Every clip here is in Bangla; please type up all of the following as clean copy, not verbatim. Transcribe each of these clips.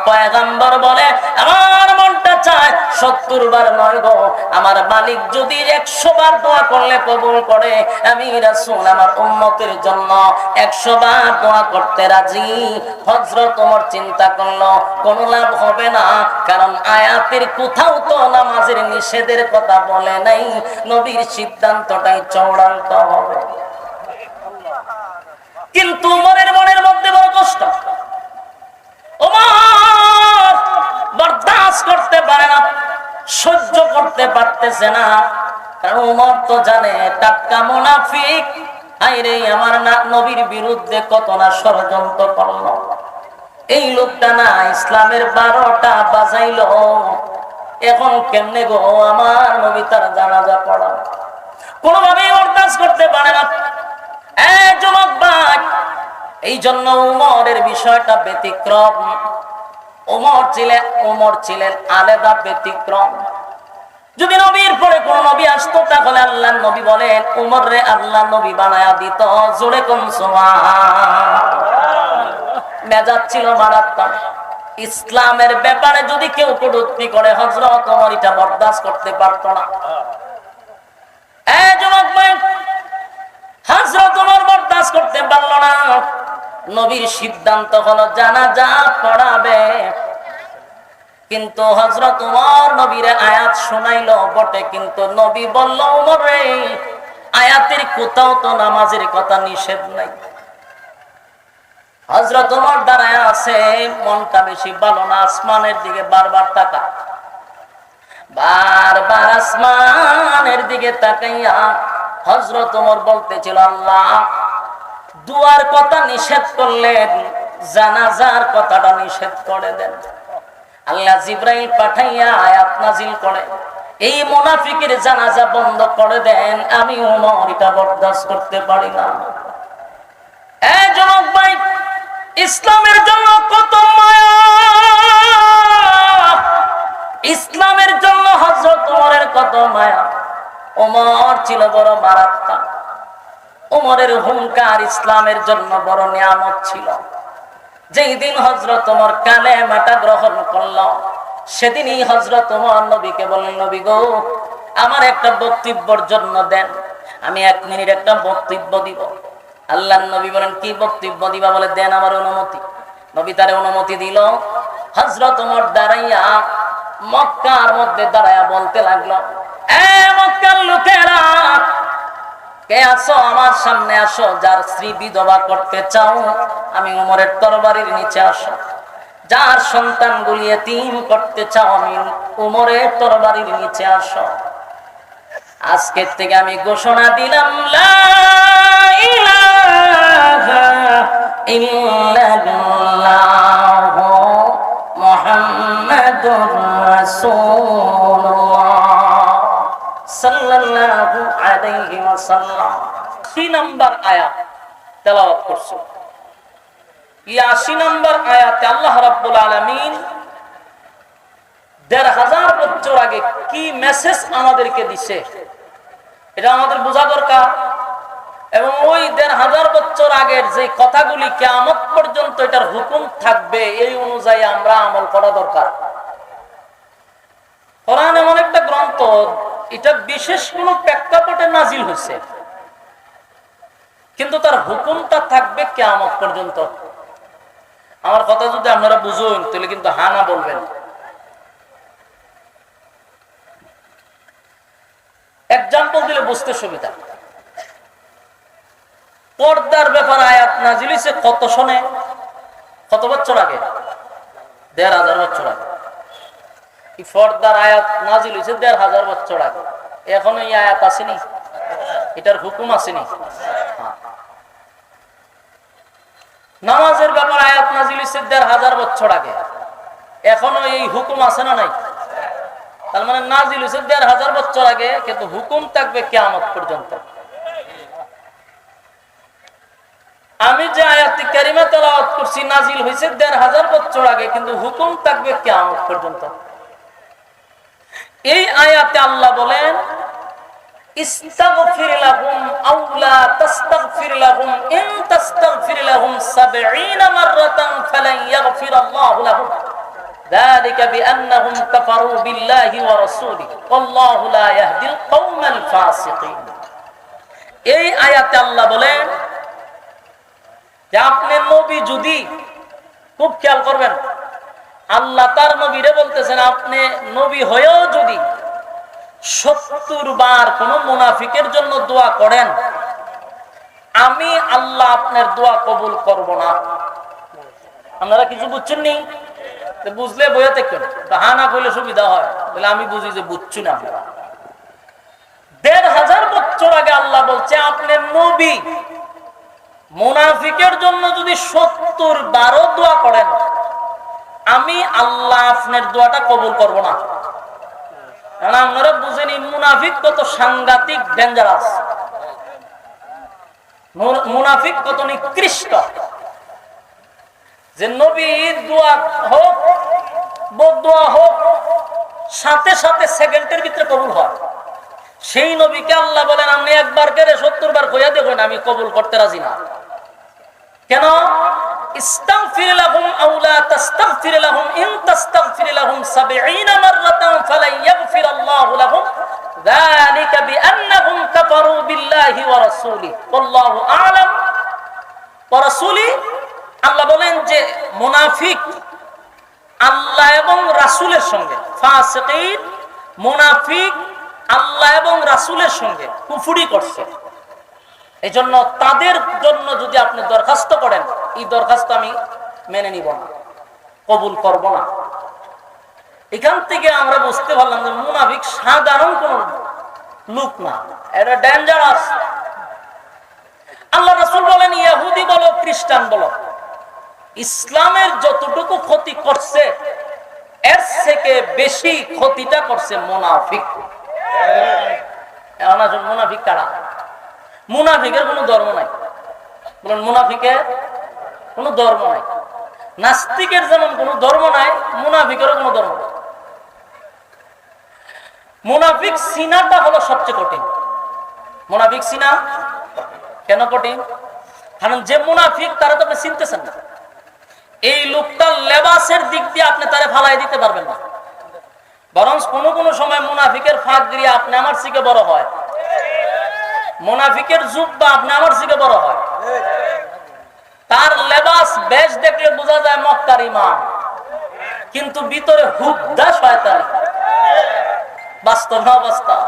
পয়গম্বর বলে আমার মনটা চায় 70 বার নয় গো, আমার মালিক যদি 100 বার দোয়া করলে কবুল করে, আমি রাসূল আমার উম্মতের জন্য 100 বার দোয়া করতে রাজি। হযরত ওমর চিন্তা করলো কোন লাভ হবে না, কারণ আয়াতের কোথাও তো নামাজের নিষেধের কথা বলে নাই, নবীর সিদ্ধান্তটাই চূড়ান্ত হবে। কিন্তু ওমরের মনের মধ্যে বড় কষ্ট, ওমর বরদাস্ত করতে পারে না, সহ্য করতে পারতেছে না, কারণ ওমর তো জানে টাটকা মুনাফিক, আইরে আমার না নবীর বিরুদ্ধে কত না ষড়যন্ত্র করলো। এই লোকটা না ইসলামের 12টা বাজাইলো, এখন কেমনে গো আমার নবী তার জানাজা পড়া, কোনোভাবেই বরদাস্ত করতে পারে না। যুবক ভাই, এই জন্য উমরের বিষয়টা ব্যতিক্রম। উমর ছিলেন আলাদা ব্যতিক্রম। যদি নবীর পরে কোন নবী আসতো তাহলে আল্লাহ নবী বলেন উমর রে আল্লাহ নবী বানায়া দিত, জোরে কোন সুবহান। মেজাজ ছিল মারাত্মক। ইসলামের ব্যাপারে যদি কেউ কটূক্তি করে হযরত ওমর এটা বরদাস্ত করতে পারতো না। যুবক ভাই, হযরত ওমর বরদাস্ত করতে পারলো না। নবীর সিদ্ধান্ত হলো জানাজা পড়াবে, কিন্তু হযরত ওমর নবীর আয়াত শুনাইলো বটে, কিন্তু নবী বলল ওমর রে আয়াতের কোথাও তো নামাজের কথা নিষেধ নাই। হযরত ওমর দাঁড়ায় আছে, মনটা বেশি ভালো না, আসমানের দিকে বারবার তাকা, বারবার আসমানের দিকে তাকাইয়া হযরত ওমর বলতেছিল আল্লাহ দুয়ার কথা নিষেধ করলেন, জানাজার কথাটা নিষেধ করে দেন। আল্লাহ জিবরাইল পাঠাইয়া আয়াত নাজিল করে এই মুনাফিকের জানাজা বন্ধ করে দেন, আমি ওমর এটা বরদাস্ত করতে পারি না। যুবক ভাই, ইসলামের জন্য কত মায়া, ইসলামের জন্য হযরত ওমরের কত মায়া। ওমর ছিল বড় মারাত্মক, ওমরের হুঙ্কার ইসলামের জন্য বড় নিয়ামত ছিল। যেই দিন হযরত ওমর কালেমাটা গ্রহণ করলো, সেদিনই হযরত ওমর নবীকে বললেন নবী গো আমার একটা বক্তব্যের জন্য দেন, আমি 1 মিনিট একটা বক্তব্য দিব। আল্লাহর নবী বলেন কি বক্তব্য দিবা? বলে দেন আমার অনুমতি। নবী তার অনুমতি দিল। হযরত ওমর দাঁড়াইয়া মক্কার মধ্যে দাঁড়াইয়া বলতে লাগলো, মক্কার লোকেরা কে আসো আমার সামনে আসো, যার স্ত্রী বিধবা করতে চাও আমি ওমরের তরবারির নিচে আসো, যার সন্তানগুলি এতিম করতে চাও আমি ওমরের তরবারির নিচে আসো। আজকের থেকে আমি ঘোষণা দিলাম লা ইলাহা ইল্লাল্লাহু মুহাম্মাদুর রাসূলুল্লাহ সাল্লাল্লাহু আলাইহি ওয়াসাল্লাম। 80 নম্বর আয়াত তেলাওয়াত করছি। এই 80 নম্বর আয়াতে আল্লাহ রাব্বুল আলামিন ১৫০০ বছর আগে কি মেসেজ আমাদেরকে দিছে এটা আমাদের বোঝা দরকার। এবং ওই ১৫০০ বছর আগের যে কথাগুলি কিয়ামত পর্যন্ত এটার হুকুম থাকবে, এই অনুযায়ী আমরা আমল করা দরকার। কোরআন এমন একটা গ্রন্থ, এটা বিশেষ কোন প্রেক্ষাপটে নাজিল হয়েছে, কিন্তু তার হুকুমটা থাকবে কিয়ামত পর্যন্ত। আমার কথা যদি আপনারা বুঝুন তাহলে কিন্তু হা না বলবেন। এক্সাম্পল দিলে বুঝতে সুবিধা। পর্দার ব্যাপারে আয়াত নাজিল হয়েছে কত সনে, কত বছর আগে? ১৫০০ বছর আগে। এই পর্দার আয়াত নাজিল হয়েছে ১৫০০ বছর আগে। এখনো এই আয়াত আসেনি, এটার হুকুম আসেনি। নামাজের ব্যাপারে আয়াত নাজিল হয়েছে ১৫০০ বছর আগে, এখনো এই হুকুম আছে না নাই? তার মানে নাজিল হয়েছে ১৫০০ বছর আগে, কিন্তু হুকুম থাকবে কিয়ামত পর্যন্ত। আমি যে আয়াতটি কারিমা তেলাওয়াত করছি নাজিল হয়েছে ১৫০০ বছর আগে, কিন্তু হুকুম থাকবে কিয়ামত পর্যন্ত। এই আয়াতে আল্লাহ বলেন ইস্তাগফির লাহুম আও লা তাস্তাগফির লাহুম ইন তাস্তাগফির লাহুম ৭০ মাররাতান ফালান ইয়াগফিরাল্লাহু লাহুম। যালিকা বিআন্নাহুম কাফারু বিল্লাহি ওয়া রাসূলিহি ওয়াল্লাহু লা ইয়াহদিল কওমাল ফাসিকিন। এই আয়াতে আল্লাহ বলেন যে আপনি নবী যদি, খুব খেয়াল করবেন, আল্লাহ তার নবীরে বলতেছেন আপনি নবী হয়েও যদি 70 বার কোন মুনাফিকের জন্য দোয়া করেন, আমি আল্লাহ আপনার দোয়া কবুল করব না। আপনারা কিছু বুঝছেন নি? বুঝলে বইয়া দেখবেন, হা না করলে সুবিধা হয়, বলে আমি বুঝি যে বুঝছি না। 1500 বছর আগে আল্লাহ বলছে আপনি নবী মুনাফিকের জন্য যদি 70 বারও দোয়া করেন, আমি আল্লাহ আপনার দোয়াটা কবুল করব না। কারণ আপনারা বুঝেনি মুনাফিক কত সাংঘাতিক ডেঞ্জারাস, মুনাফিক কত নিকৃষ্ট, যে নবী দোয়া হোক বদদোয়া হোক সাথে সাথে সেকেন্ডের ভিতরে কবুল হয়। সেই নবীকে আল্লাহ বলেন আপনি একবার করে 70 বার কইয়া দেখুন, আমি কবুল করতে রাজি না। কেন? ইস্তাগফির লাহুম আও লা তাস্তাগফির লাহুম ইন তাস্তাগফির লাহুম 70 মাররাতান ফালান ইয়াগফিরাল্লাহু লাহুম যালিকা বিআন্নাহুম কাফারু বিল্লাহি ওয়া রাসূলিহি ওয়াল্লাহু আ'লাম ওয়া রাসূলিহি। আল্লাহ বলেন যে মুনাফিক আল্লাহ এবং রাসূলের সঙ্গে, ফাসিকিন মুনাফিক আল্লাহ এবং রাসূলের সঙ্গে কুফরি করছে। এজন্য তাদের জন্য যদি আপনি দরখাস্ত করেন, এই দরখাস্ত আমি মেনে নিব না, কবুল করব না। এখান থেকে আমরা বুঝতে পারলাম যে মুনাফিক সাধারণ কোন লোক না, এটা ডেঞ্জারাস। আল্লাহ রাসূল বলেন ইহুদি বলো খ্রিস্টান বলো, ইসলামের যতটুকু ক্ষতি করছে এর থেকে বেশি ক্ষতিটা করছে মুনাফিক। এখন আসুন, মুনাফিক কারা? মুনাফিকের কোনো ধর্ম নাই। বলেন মুনাফিকের কোনো ধর্ম নাই। নাস্তিকের যেমন কোনো ধর্ম নাই, মুনাফিকেরও কোনো ধর্ম নাই। মুনাফিক সিনাটা হলো সবচেয়ে কঠিন। মুনাফিক সিনা কেন কঠিন? কারণ যে মুনাফিক তারা তো আপনি চিনতেছেন না। এই লোকটার লেবাসের দিক দিয়ে আপনি তারে ফালাই দিতে পারবেন না, বরং কোনো কোনো সময় মুনাফিকের ফাঁক দিয়ে আপনি আমার থেকে বড় হয়। মুনাফিকের জুব্বা আপনি আমার থেকে বড় হয়। তার লেবাস বেশ দেখলে বোঝা যায় মক্কার ইমাম, কিন্তু ভিতরে হুদ্দা শয়তান। বাস্তব না বাস্তব?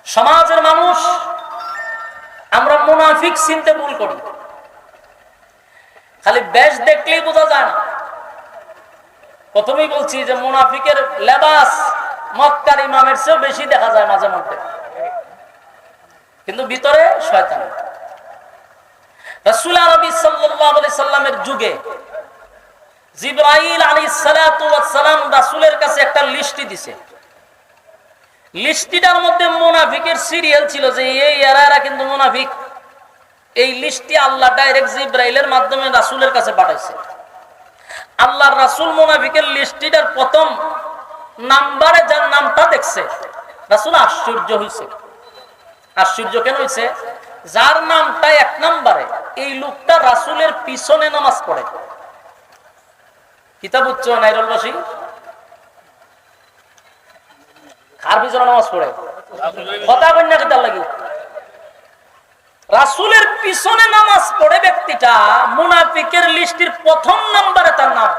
সমাজের মানুষ আমরা মুনাফিক চিনতে ভুল করি, খালি বেশ দেখলেই বোঝা যায় না। প্রথমেই বলছি যে মুনাফিকের লেবাস মক্কার ইমামের চেয়েও বেশি দেখা যায় মাঝে মধ্যে, কিন্তু ভিতরে শয়তান। রাসূল আরবি সাল্লাল্লাহু আলাইহি সাল্লামের যুগে জিবরাইল আলাইহিস সালাতু ওয়াস সালাম রাসূলের কাছে একটা লিস্টি দিছে। লিস্টিটার মধ্যে মুনাফিকের সিরিয়াল ছিল যে এই এরা কিন্তু মুনাফিক। এই লিস্টি আল্লাহ ডাইরেক্ট জিবরাইলের মাধ্যমে রাসূলের কাছে পাঠাইছে। আল্লাহর রাসূল মুনাফিকের লিস্টিটার প্রথম নাম্বারে যার নামটা দেখছে, রাসূল আশ্চর্য হইছে। আশ্চর্য কেন হইছে? যার নামটা 1 নম্বরে, এই লোকটা রাসূলের পিছনে নামাজ পড়ে। কিতাব উচ্চ নাইরলবাসী কার পিছনে নামাজ পড়ে? কথা কন্যা কিতাব লাগি রাসূলের পিছনে নামাজ পড়ে ব্যক্তিটা মুনাফিকের লিস্টের প্রথম নম্বরে তার নাম।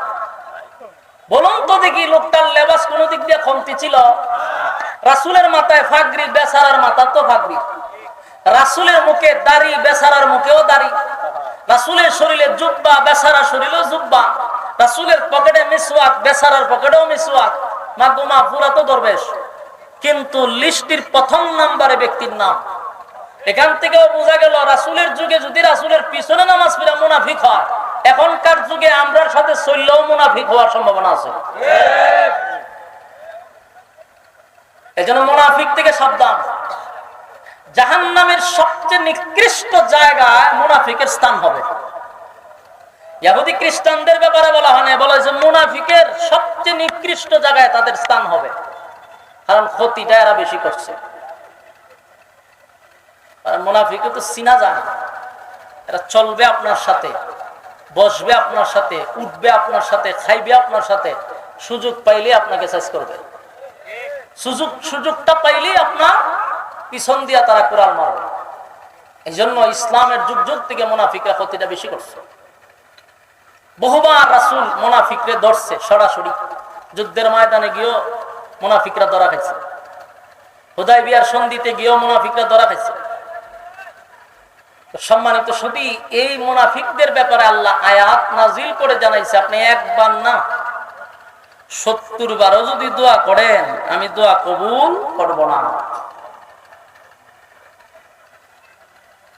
বলুন তো দেখি, লোকটার লেবাস কোন দিক দিয়ে কমতি ছিল? রাসূলের মাথায় ফাগরি, বেচারার মাথা তো ফাগরি। রাসূলের মুখে দাড়ি, বেচারার মুখেও দাড়ি। রাসূলের শরীরে জুব্বা, বেচারার শরীরেও জুব্বা। রাসূলের পকেটে মিসওয়াক, বেচারার পকেটেও মিসওয়াক। মাগুমা পুরা তো দরবেশ, কিন্তু লিস্টের প্রথম নম্বরে ব্যক্তির নাম। এখান থেকেও বোঝা গেল রাসূলের যুগে যদি রাসূলের পিছনে নামাজ পড়া মুনাফিক হয়, এখনকার যুগে আমরার সাথে চললেও মুনাফিক হওয়ার সম্ভাবনা আছে। এজন্য মুনাফিক থেকে সাবধান। জাহান্নামের সবচেয়ে নিকৃষ্ট জায়গায় মুনাফিকের স্থান হবে। ইহুদি খ্রিস্টানদের ব্যাপারে বলা হয় না, বলা হয়েছে মুনাফিকের সবচেয়ে নিকৃষ্ট জায়গায় তাদের স্থান হবে, কারণ ক্ষতিটা এরা বেশি করছে। মুনাফিক তো চিনা যায় না, এরা চলবে আপনার সাথে বসবে আপনার সাথে, উঠবে আপনার সাথে, খাইবে আপনার সাথে, সুযোগ পাইলে আপনাকে শেষ করবে। সুযোগটা পাইলেই আপনার পিছন দিয়া তারা কোরআন মারবে। এই জন্য ইসলামের যুগ যুগ থেকে মুনাফিকরা ক্ষতিটা বেশি করছে। বহুবার রাসূল মুনাফিকরে ধরছে, সরাসরি যুদ্ধের ময়দানে গিয়েও মুনাফিকরা ধরা খাইছে, হুদায়বিয়ার সন্ধিতে গিয়েও মুনাফিকরা ধরা খাইছে। সম্মানিত সুধী, এই মুনাফিকদের ব্যাপারে আল্লাহ আয়াত নাজিল করে জানাইছে, আপনি একবার না 70 বারও যদি দোয়া করেন আমি দোয়া কবুল করব না।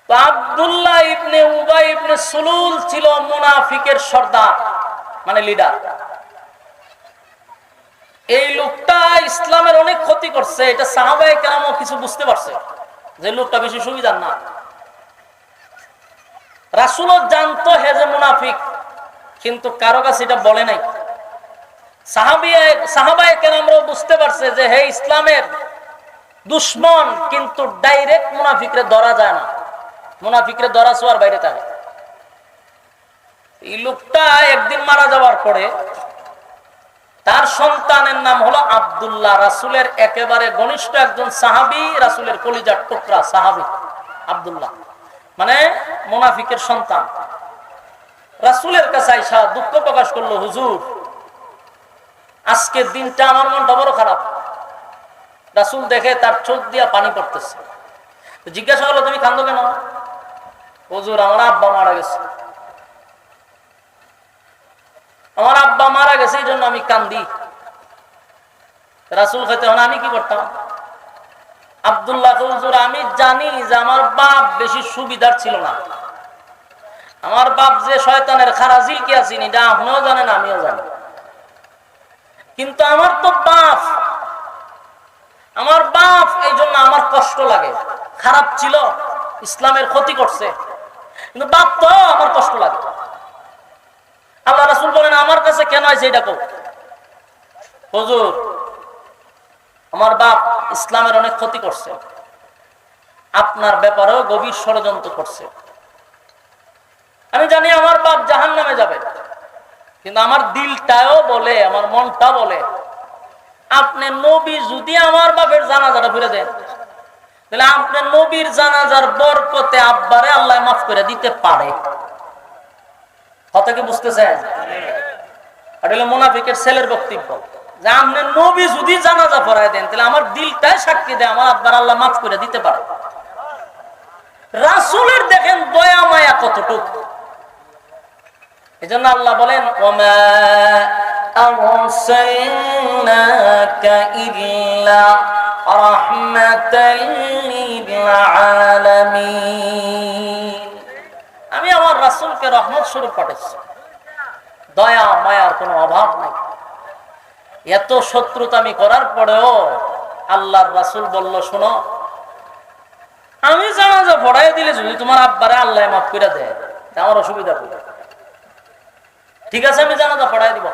আব্দুল্লাহ ইবনে উবাই ইবনে সুলুল ছিল মুনাফিকের সর্দার, মানে লিডার। এই লোকটা ইসলামের অনেক ক্ষতি করছে। এটা সাহাবায়ে কেরামও কিছু বুঝতে পারছে যে লোকটা বেশি সুবিধার না। রাসূলও জানতো হে যে মুনাফিক, কিন্তু কারো কাছে এটা বলে নাই। সাহাবায়ে কেরামরাও বুঝতে পারছে যে হে ইসলামের দুশমন, কিন্তু ডাইরেক্ট মুনাফিকরে ধরা যায় না, মুনাফিকরে ধরা ছোঁয়ার বাইরে থাকে। এই লোকটা একদিন মারা যাওয়ার পরে তার সন্তানের নাম হলো আব্দুল্লাহ, রাসূলের একেবারে ঘনিষ্ঠ একজন সাহাবী, রাসূলের কলিজার টুকরা সাহাবী আব্দুল্লাহ, মানে মুনাফিকের সন্তান। রাসূলের কাছে আইসা দুঃখ প্রকাশ করলো, হুজুর আজকের দিনটা আমার মনটা বড় খারাপ। রাসূল দেখে তার চোখ দিয়া পানি পড়তেছে। জিজ্ঞাসা করলো, তুমি কান্দো কেন? হুজুর আমার আব্বা মারা গেছে, আমার আব্বা মারা গেছে, এই জন্য আমি কান্দি। রাসূল কইতে, আমি কি করতাম? আব্দুল্লাহ, হুজুর আমি জানি যে আমার বাপ বেশি সুবিধার ছিল না, আমার বাপ যে শয়তানের খারাজিল কি আছেন এটা আপনিও জানেন আমিও জানি, কিন্তু আমার তো বাপ, আমার বাপ, এই জন্য আমার কষ্ট লাগে। খারাপ ছিল, ইসলামের ক্ষতি করছে, কিন্তু বাপ তো আমার কষ্ট লাগে। আল্লাহ রাসূল বলেন, আমার কাছে কেন আছে এটা কও? হুজুর আমার বাপ ইসলামের অনেক ক্ষতি করছে, আপনার ব্যাপারেও গভীর ষড়যন্ত্র করছে। আমি জানি আমার বাপ জাহান্নামে যাবে, কিন্তু আমার দিলটাও বলে, আমার মনটা বলে, আপনি নবী যদি আমার বাপের জানাজাটা ফিরে দেন, তাহলে আপনি নবীর জানাজার বরকতে আব্বারে আল্লাহ মাফ করে দিতে পারে। কথা কি বুঝতেছেন? এটা হলো মুনাফিকের ছেলের বক্তব্য, যে আপনি নবী যদি জানাজা পড়ায় দেন, তাহলে আমার দিলটাই সাক্ষী দেয় আমার আব্বার আল্লাহ মাফ করে দিতে পারে। রাসূলের দেখেন দয়া মায়া কতটুকু। এজন্য আল্লাহ বলেন, ওমা আরসালনাকা ইল্লা রাহমাতাল লিল আলামিন। আমি আমার রাসূলকে রহমত স্বরূপ পাঠাইছি, দয়া মায়ার কোনো অভাব নাই। এত শত্রুতা আমি করার পরেও আল্লাহর রাসূল বলল, শোনো আমি জানাজা পড়াই দিলে যদি তোমার আব্বারে আল্লাহ মাফ করে দেয় আমার অসুবিধা হবে, ঠিক আছে আমি জানাজা পড়াই দিব।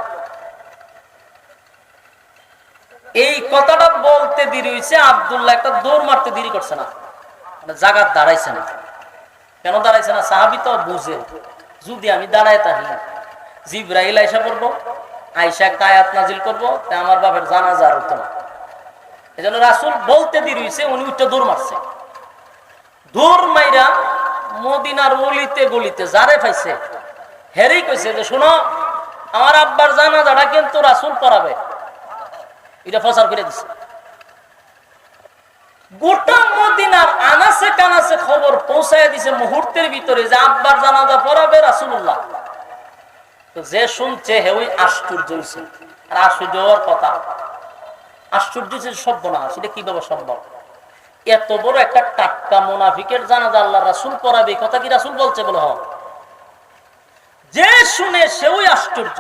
এই কথাটা বলতে দেরি হয়েছে, আব্দুল্লাহ একটা দৌড় মারতে দেরি করছে না, মানে জায়গা দাঁড়াইছে না। কেন দাঁড়াইছে না? সাহাবী তো বুঝে, যদি আমি দাঁড়ায় থাকি জিবরাইল আয়সা করবো, আয়সা একটা আয়াত নাজিল করবো, তা আমার বাপের জানাজা আর হতো না। এই জন্য রাসূল বলতে দেরি হয়েছে, উনি উঠে দৌড় মারছে। দৌড় মাইরা মদিনার অলিতে গলিতে যারে পাইছে হেরেই কইছে যে শোনো আমার আব্বার জানাজাটা কিন্তু রাসূল পড়াবে, এটা প্রচার করে দিছে। গোটা মদিনার আনাসে কানাসে খবর পৌঁছায় দিছে মুহূর্তের ভিতরে যে আব্বার জানাজা পড়াবে রাসূলুল্লাহ। তো যে শুনছে হে ওই আশ্চর্য হইছে, আর আশ্চর্য হওয়ার কথা, আশ্চর্য হচ্ছে সর্বনাশ, সেটা কিভাবে সম্ভব? এত বড় একটা টাটকা মুনাফিকের জানাজা আল্লাহ রাসূল পড়াবে, কথা কি রাসূল বলছে? বলে হ্যাঁ। যে শুনে সেও আশ্চর্য,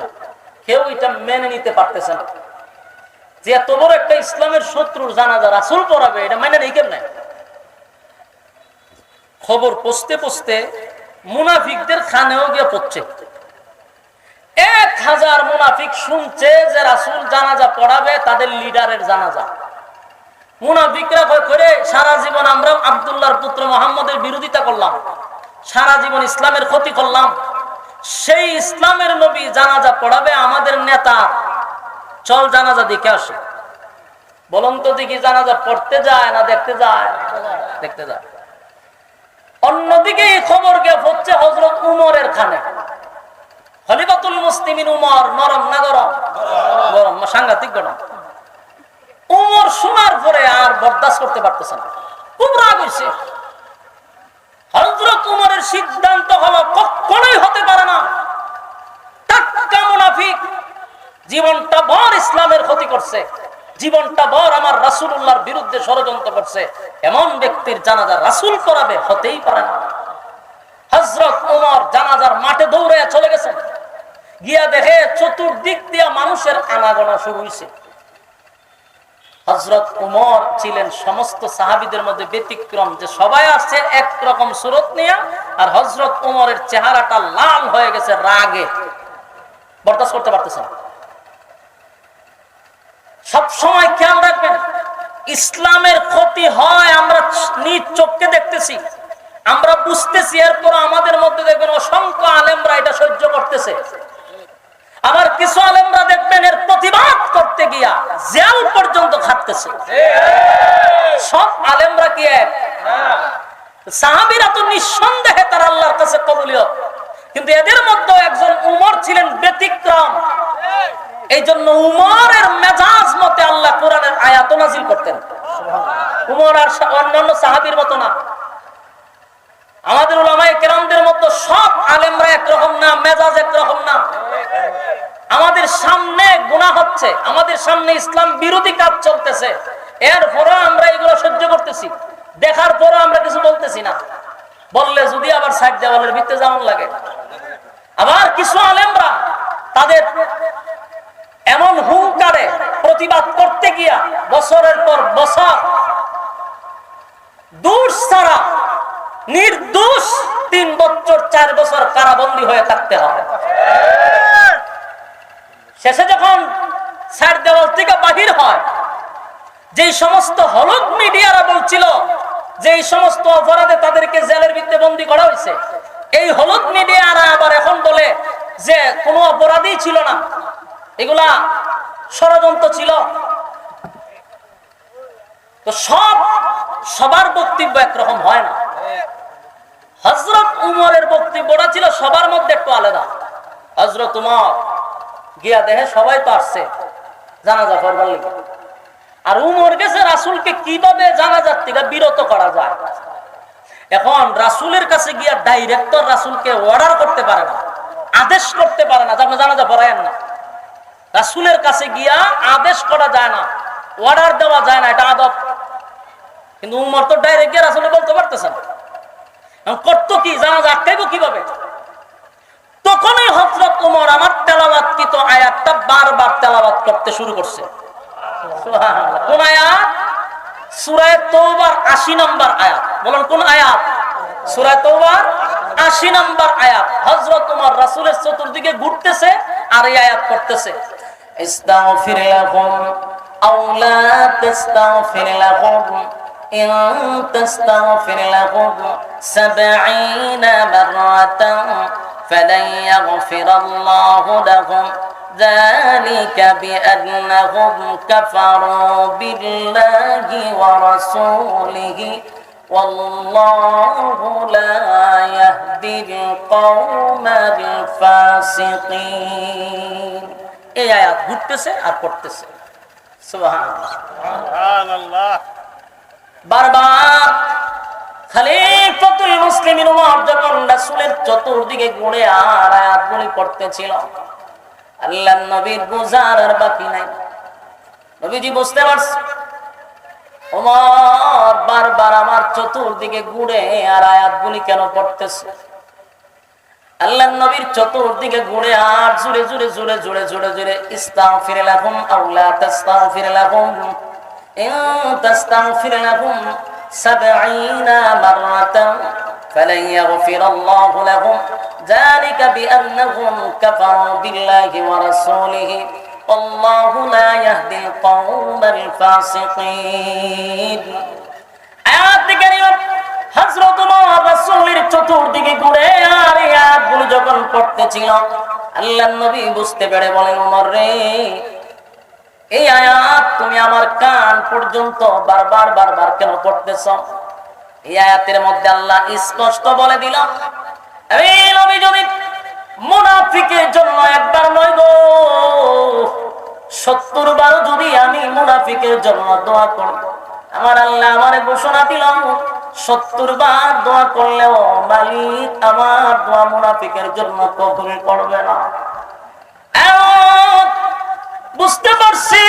কেউ এটা মেনে নিতে পারতেছে না যে এত বড় একটা ইসলামের শত্রুর জানাজা রাসূল পড়াবে, এটা মেনে নেই কেমনে? খবর পৌঁছতে পৌঁছতে মুনাফিকদের খানেও গিয়ে পড়ছে। 1000 মুনাফিক শুনছে যে রাসূল জানাজা পড়াবে তাদের লিডারের জানাজা। মুনাফিকরা কয় করে সারা জীবন আমরা আব্দুল্লাহর পুত্র মুহাম্মদের বিরোধিতা করলাম, সারা জীবন ইসলামের ক্ষতি করলাম, সেই ইসলামের নবী জানাজা পড়াবে আমাদের নেতা, চল জানাজা দেখে আসে। বলুন তো দেখি, জানাজা পড়তে যায় না দেখতে যায়? দেখতে যায়। অন্যদিকে এই খবর গে হচ্ছে হযরত উমরের খানে। খলিফাতুল মুসলিমিন উমর, নরম না গরম? গরম, সাংঘাতিক গরম। উমর শোনার পরে আর বরদাস্ত করতে পারতেছে না, খুব রাগ হয়েছে। হযরত উমরের সিদ্ধান্ত হলো কখনোই হতে পারে না, টাটকা মুনাফিক, জীবনটা ভর ইসলামের ক্ষতি করছে, জীবনটা ভর আমার রাসূলুল্লাহর বিরুদ্ধে ষড়যন্ত্র করছে, এমন ব্যক্তির জানাজা রাসূল করাবে, হতেই পারে না। হযরত উমর জানাজার মাঠে দৌড়ে চলে গেছেন, গিয়া দেখে চতুর্দিক দিয়া মানুষের আনাগোনা শুরু হয়েছে। হযরত উমর ছিলেন সমস্ত সাহাবীদের মধ্যে ব্যতিক্রম, যে সবাই আসছে একরকম সুরত নিয়ে, আর হযরত উমরের চেহারাটা লাল হয়ে গেছে রাগে, বরদাস্ত করতে পারতেছে না। সব সময় খেয়াল রাখবেন, ইসলামের ক্ষতি হয় আমরা নিজ চোখে দেখতেছি, আমরা বুঝতেছি, এরপর আমাদের মধ্যে দেখবেন অসংখ্য আলেমরা এটা সহ্য করতেছে। আবার কিছু আলেমরা দেখবেন এর প্রতিবাদ করতে গিয়া জেল পর্যন্ত খাটতেছে। সব আলেমরা কি এক? সাহাবীরা তো নিঃসন্দেহে তার আল্লাহর কাছে কবুলিয়ত, কিন্তু এদের মধ্যে একজন উমর ছিলেন ব্যতিক্রম। এই জন্য উমরের মেজাজ মতে আল্লাহ কোরআনের আয়াত নাযিল করতেন। উমর আর অন্যান্য সাহাবীর মতো না। আমাদের উলামায়ে কেরামদের মধ্যে সব আলেমরা একরকম না, মেজাজ একরকম না। আমাদের সামনে গুনাহ হচ্ছে, আমাদের সামনে ইসলাম বিরোধী কাজ চলতেছে, এরপরও আমরা এগুলো সহ্য করতেছি, দেখার পরও আমরা কিছু বলতেছি না। বললে যদি আবার সাইড দেওয়ালের ভিতরে যেমন লাগে। আবার কিছু আলেমরা তাদের এমন হুঙ্কারে প্রতিবাদ করতে গিয়া বছরের পর বছর দোষ ছাড়া নির্দোষ 3 বছর 4 বছর কারাবন্দী হয়ে থাকতে হবে। শেষে যখন সাইড দেওয়াল থেকে বাহির হয়, যেই সমস্ত হলুদ মিডিয়ারা বলছিল যে এই সমস্ত অপরাধে তাদেরকে জেলের ভিতরে বন্দী করা হয়েছে, এই হলুদ মিডিয়ারা আবার এখন বলে যে কোনো অপরাধই ছিল না, এগুলা ষড়যন্ত্র ছিল। তো সবার বক্তব্য একরকম হয় না। হযরত উমরের বক্তব্যটা ছিল সবার মধ্যে একটু আলাদা। হযরত উমর গিয়া দেখে সবাই তো আসছে জানাজা পড়বার লাগি, আর উমর গেছে রাসূলকে কিভাবে জানাজার থেকে বিরত করা যায়। এখন রাসূলের কাছে গিয়া ডাইরেক্টর রাসূলকে অর্ডার করতে পারে না, আদেশ করতে পারে না যে আপনি জানাজা পড়ায়েন না। রাসূলের কাছে গিয়া আদেশ করা যায় না, অর্ডার দেওয়া যায় না, এটা আদব। কিন্তু উমর তো ডাইরেক্ট গিয়ে রাসূলকে বলতে পারতেছে না, করতো কি, জানাজা আটকাইবো কিভাবে? তখনই হযরত উমর আমার তেলাওয়াতকৃত আয়াতটা বারবার তেলাওয়াত করতে শুরু করছে। সুবহানাল্লাহ। কোন আয়াত? সূরা তাওবার 80 নম্বর আয়াত। বলেন কোন আয়াত? সূরা তাওবার 80 নম্বর আয়াত। হযরত উমর রাসূলের চতুর্দিকে ঘুরতেছে আর এই আয়াত পড়তেছে, ইস্তাগফির লাহুম আও লা তাস্তাগফির লাহুম ইন তাস্তাগফির লাহুম 70 মাররাতান فلن يغفر الله لهم ذلك بأنهم كفروا بالله ورسوله والله لا يهدي القوم الفاسقين। এই আয়াত ঘুরতেছে আর পড়তেছে। সুবহানাল্লাহ সুবহানাল্লাহ। বারবার খলিফাতুল মুসলিমিন উমর যখন রাসূলের চতুর্দিকে ঘুরে আর আয়াতগুলি পড়তেছিল, আল্লাহর নবীর বুঝার আর বাকি নাই। নবীজি বুঝতে পারছে ওমর বারবার আমার চতুর্দিকে ঘুরে আর আয়াতগুলি কেন পড়তেছে। আল্লাহর নবীর চতুর্দিকে ঘুরে আর জোরে জোরে জোরে জোরে জোরে জোরে ইস্তাগফির লাহুম আও লা তাস্তাগফির লাহুম ইন তাস্তাগফির লাহুম 70 মাররাতান فلن يغفر الله لهم ذلك بأنهم كفروا بالله ورسوله والله لا يهدي القوم الفاسقين। আয়াত কারিমা হযরত ওমর রাসূলের চতুর্দিকে ঘুরে আর এই আয়াতগুলো যখন পড়তেছিল, আল্লাহর নবী বুঝতে পেরে বলেন, ওমর রে, এই আয়াত তুমি আমার কান পর্যন্ত বারবার বারবার কেন পড়তেছ? এই আয়াতের মধ্যে আল্লাহ স্পষ্ট বলে দিল, এই নবী যদি মুনাফিকের জন্য একবার নয় গো 70 বার যদি আমি মুনাফিকের জন্য দোয়া করি, আমার আল্লাহ আমারে ঘোষণা দিল 70 বার দোয়া করলেও মালিক আমার দোয়া মুনাফিকের জন্য কবুল করবে না। বুঝতে পারছি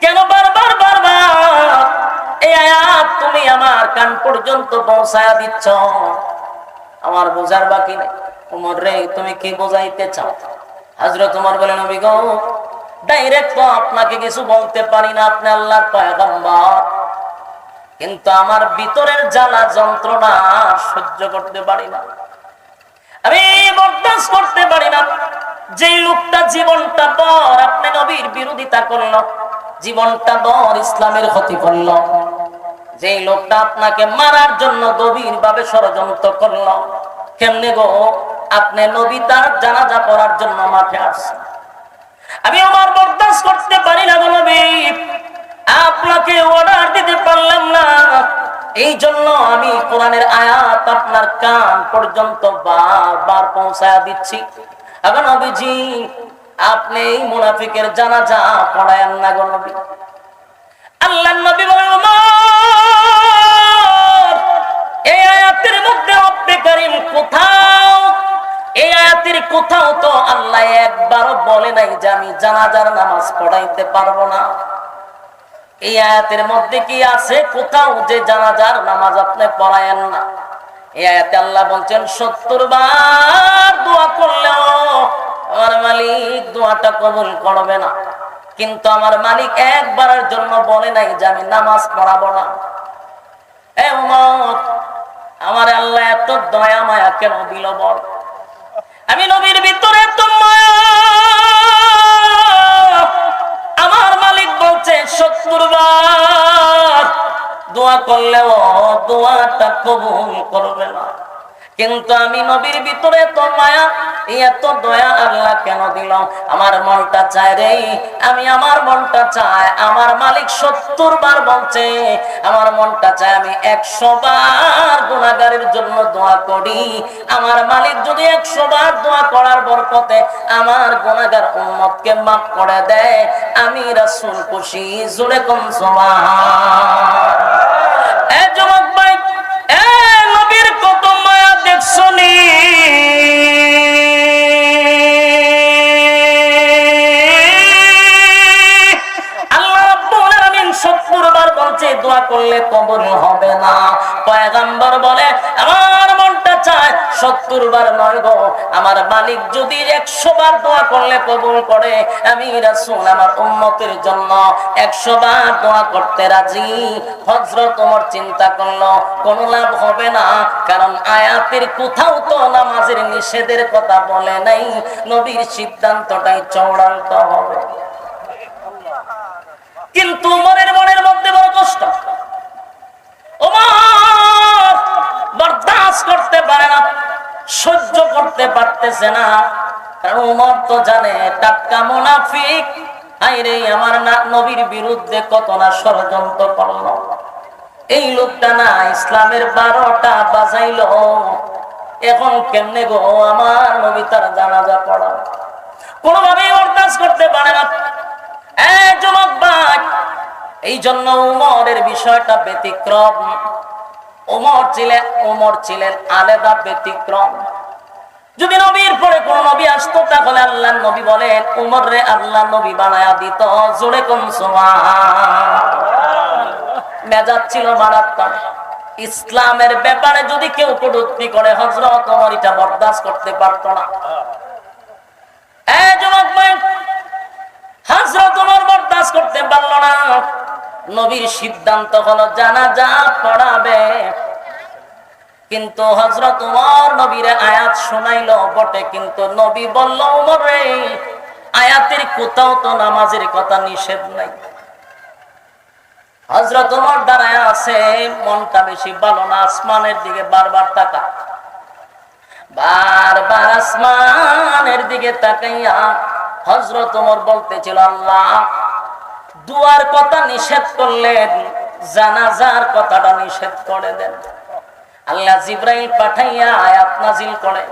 কেন বারবার বারবার এই আয়াত তুমি আমার কান পর্যন্ত পৌঁছায়া দিচ্ছ। আমার বোঝার বাকি নেই। ওমর রে, তুমি কি বোঝাইতে চাও? হযরত ওমর বলেন, নবী গো, ডাইরেক্ট তো আপনাকে কিছু বলতে পারি না, আপনি আল্লাহর পয়গম্বর, কিন্তু আমার ভিতরের জ্বালা যন্ত্রণা সহ্য করতে পারি না, আমি বরদাস্ত করতে পারি না। যে লোকটা জীবনটা ভর আপনি নবীর বিরোধিতা করল, জীবনটা ভর ইসলামের ক্ষতি করল, যে লোকটা আপনাকে মারার জন্য গভীর ভাবে ষড়যন্ত্র করল, কেমনে গো আপনি নবী তার জানাজা পড়ার জন্য মাঠে আসছেন? আমি আমার বরদাস্ত করতে পারি না গো নবী, আপনাকে অর্ডার দিতে পারলাম না, এই জন্য আমি কোরআনের আয়াত আপনার কান পর্যন্ত বারবার পৌঁছায়া দিচ্ছি। এখন নবীজি, আপনি এই মুনাফিকের জানাজা পড়ায়েন না গো নবী। আল্লাহর নবী বলেন, এই আয়াতের মধ্যে রব্বে কারীম কোথাও, এই আয়াতের কোথাও তো আল্লাহ একবারও বলে নাই যে আমি জানাজার নামাজ পড়াইতে পারবো না। এই আয়াতের মধ্যে কি আছে কোথাও যে জানাজার নামাজ আপনি পড়ায়েন না? এই আয়াতে আল্লাহ বলছেন 70 বার দোয়া করলেও আমার মালিক দোয়াটা কবুল করবে না, কিন্তু আমার মালিক একবারের জন্য বলে নাই যে আমি নামাজ পড়াবো না। এ উম্মত, আমার আল্লাহ এত দয়া মায়া কেন দিল বল? আমি নবীর ভিতরে এত মায়া, আমার মালিক বলছে 70 বার দোয়া করলেও দোয়াটা কবুল করবে না, কিন্তু আমি নবীর ভিতরে এত মায়া, এত দয়া আল্লাহ কেন দিল? আমার মনটা চায় রে, আমার মনটা চায়, আমার মালিক 70 বার বলছে, আমার মনটা চায় আমি 100 বার গুনাহগারের জন্য দোয়া করি। আমার মালিক যদি 100 বার দোয়া করার বরকতে আমার গুনাহগার উম্মতকে মাফ করে দেয়, আমি রাসূল খুশি। জোরে কোন সুবহান। এ যুবক ভাই, এ নবীর কত মায়া দেখছনি? আল্লাহ রাব্বুল আলামিন 70 বার বলছে দোয়া করলে কবুল হবে না। পয়গম্বর বলে আমার মনটা চায় 70 বার নয় গো, আমার মালিক যদি 100 বার দোয়া করলে কবুল করে, আমি রাসূল আমার উম্মতের জন্য 100 বার দোয়া করতে রাজি। হযরত ওমর চিন্তা করলো কোনো লাভ হবে না, কারণ আয়াতের কোথাও তো নামাজের নিষেধের কথা বলে নাই, নবীর সিদ্ধান্তটাই চূড়ান্ত হবে। কিন্তু ওমরের মনের মধ্যে বড় কষ্ট, ওমর বরদাস্ত করতে পারে না, সহ্য করতে পারতেছে না, কারণ ওমর তো জানে টাটকা মুনাফিক, আইরে আমার নবীর বিরুদ্ধে কত না ষড়যন্ত্র করলো। এই লোকটা না ইসলামের 12টা বাজাইলো, এখন কেমনে গো আমার নবী তার জানাজা পড়া? কোনোভাবেই বরদাস্ত করতে পারে না। যুবক ভাই, এই জন্য উমরের বিষয়টা ব্যতিক্রম। উমর ছিলেন আলাদা ব্যতিক্রম। যদি নবীর পরে কোন নবী আসতো তাহলে আল্লাহ নবী বলেন উমর রে আল্লাহ নবী বানায়া দিত। জোরে কোন সুবহান। মেজাজ ছিল মারাত্মক। ইসলামের ব্যাপারে যদি কেউ কটূক্তি করে হযরত ওমর এটা বরদাস্ত করতে পারত না। যুবক ভাই, হযরত ওমর বরদাস্ত করতে পারল না। নবীর সিদ্ধান্ত হলো জানাজা পড়াবে, কিন্তু হযরত ওমর নবীরে আয়াত শোনাইলো বটে, কিন্তু নবী বলল ওমর রে আয়াতের কোথাও তো নামাজের কথা নিষেধ নাই। হযরত ওমর দাঁড়ায় আছে, মনটা বেশি ভালো না, আসমানের দিকে বারবার তাকায়, বারবার আসমানের দিকে তাকাইয়া হযরত ওমর বলতেছিল, আল্লাহ দুয়ার কথা নিষেধ করলেন, জানাজার কথাটা নিষেধ করে দেন। আল্লাহ জিবরাইল পাঠাইয়া আয়াত নাজিল করে,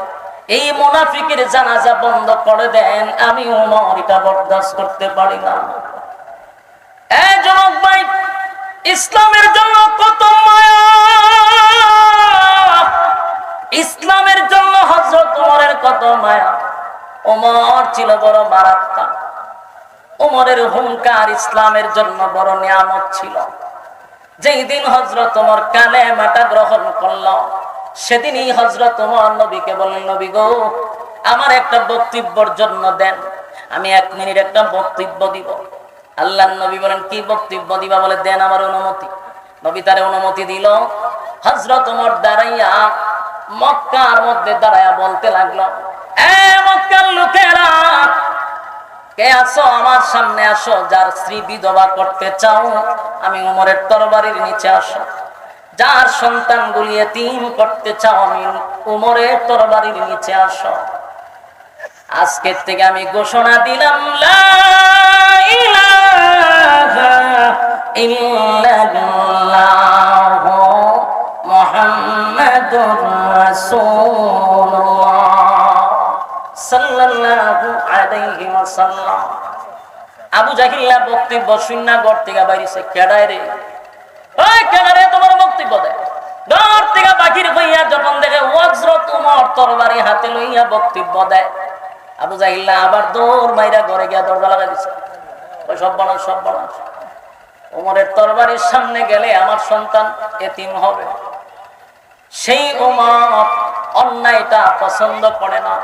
এই মুনাফিকের জানাজা বন্ধ করে দেন, আমি ওমর এটা বরদাস্ত করতে পারি না। এই যুবক ভাই, ইসলামের জন্য কত মায়া, ইসলামের জন্য হযরত ওমরের কত মায়া। ওমর ছিল বড় মারাত্মক, ওমরের হুঙ্কার ইসলামের জন্য বড় নিয়ামত ছিল। যেই দিন হযরত ওমর কালেমাটা গ্রহণ করল, সেদিনই হযরত ওমর নবীকে বললেন, নবী গো, আমার একটা বক্তব্যের জন্য দেন, আমি 1 মিনিট একটা বক্তব্য দিব। আল্লাহর নবী বলেন, কি বক্তব্য দিবা? বলে, দেন আমার অনুমতি। নবী তারে অনুমতি দিল। হযরত ওমর দাঁড়াইয়া মক্কার মধ্যে দাঁড়াইয়া বলতে লাগলো, এ মক্কার লোকেরা, কে আসো আমার সামনে আসো, যার স্ত্রী বিধবা করতে চাও আমি ওমরের তরবারির নিচে আসো, যার সন্তান গুলি এতিম করতে চাও আমি ওমরের তরবারির নিচে আসো। আজকের থেকে আমি ঘোষণা দিলাম, লা ইলাহা ইল্লাল্লাহ মুহাম্মাদুর রাসূলুল্লাহ সাল্লাল্লাহু আলাইহি ওয়াসাল্লাম। আবু জাহিল্লা বক্তব্য শুননা ঘর থেকে বাইরেছে, কেডায় রে, ওই কেডারে তোমার বক্তব্য দেয়? ঘর থেকে বাকির হইয়া যখন দেখে হযরত ওমর তরবারি হাতে লইয়া বক্তব্য দেয়, আবু জাহিল্লা আবার দৌড় মাইরা ঘরে গিয়া দরজা লাগাই দিছে, ওই সব বানাস সব বানাস, ওমরের তরবারির সামনে গেলে আমার সন্তান এতিম হবে। সেই ওমর অন্যায়টা পছন্দ করে না।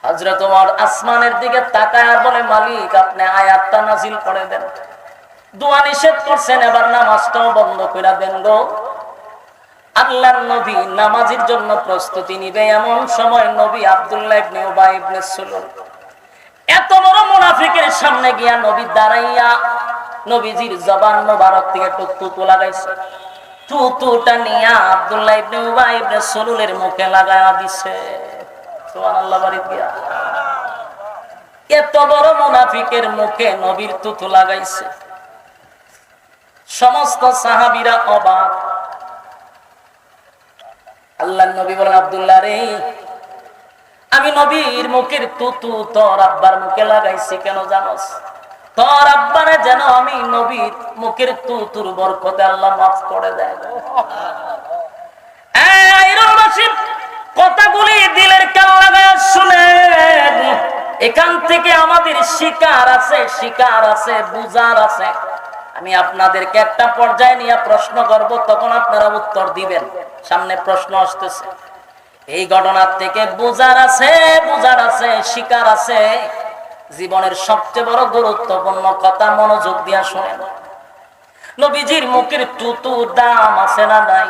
হযরত ওমর আসমানের দিকে তাকায় আর বলে, মালিক আপনি আয়াতটা নাজিল করে দেন, দোয়া নিষেধ করছেন, এবার নামাজটাও বন্ধ করে দেন গো। আল্লাহর নবী নামাজের জন্য প্রস্তুতি নিবে, এমন সময় নবী আব্দুল্লাহ ইবনে উবাই ইবনে সুলুল এত বড় মুনাফিকের সামনে গিয়া নবী দাঁড়াইয়া নবীজির জবান মোবারক থেকে টুকটুকু লাগাইছে, টুকটুটা নিয়া আব্দুল্লাহ ইবনে উবাই ইবনে সুলুলের মুখে লাগায়া দিছে। সুবহানাল্লাহ। বাড়ি গিয়া এত বড় মুনাফিকের মুখে নবীর তুতু লাগাইছে, সমস্ত সাহাবীরা অবাক। আল্লাহর নবী বলেন, আব্দুল্লাহ রে, আমি নবীর মুখের তুতু তোর আব্বার মুখে লাগাইছি কেন জানোস? তোর আব্বারে যেন আমি নবীর মুখের তুতুর বরকতে আল্লাহ মাফ করে দেয়। কথাগুলি দিলের কান লাগায় শুনেন, এখান থেকে আমাদের শিকার আছে, শিকার আছে, বুঝার আছে। আমি আপনাদেরকে একটা পর্যায়ে নিয়ে প্রশ্ন করব, তখন আপনারা উত্তর দিবেন। সামনে প্রশ্ন আসতেছে, এই ঘটনার থেকে বুঝার আছে, বুঝার আছে, শিকার আছে। জীবনের সবচেয়ে বড় গুরুত্বপূর্ণ কথা মনোযোগ দিয়া শুনেন। নবীজির মুখের তুতু দাম আছে না নাই?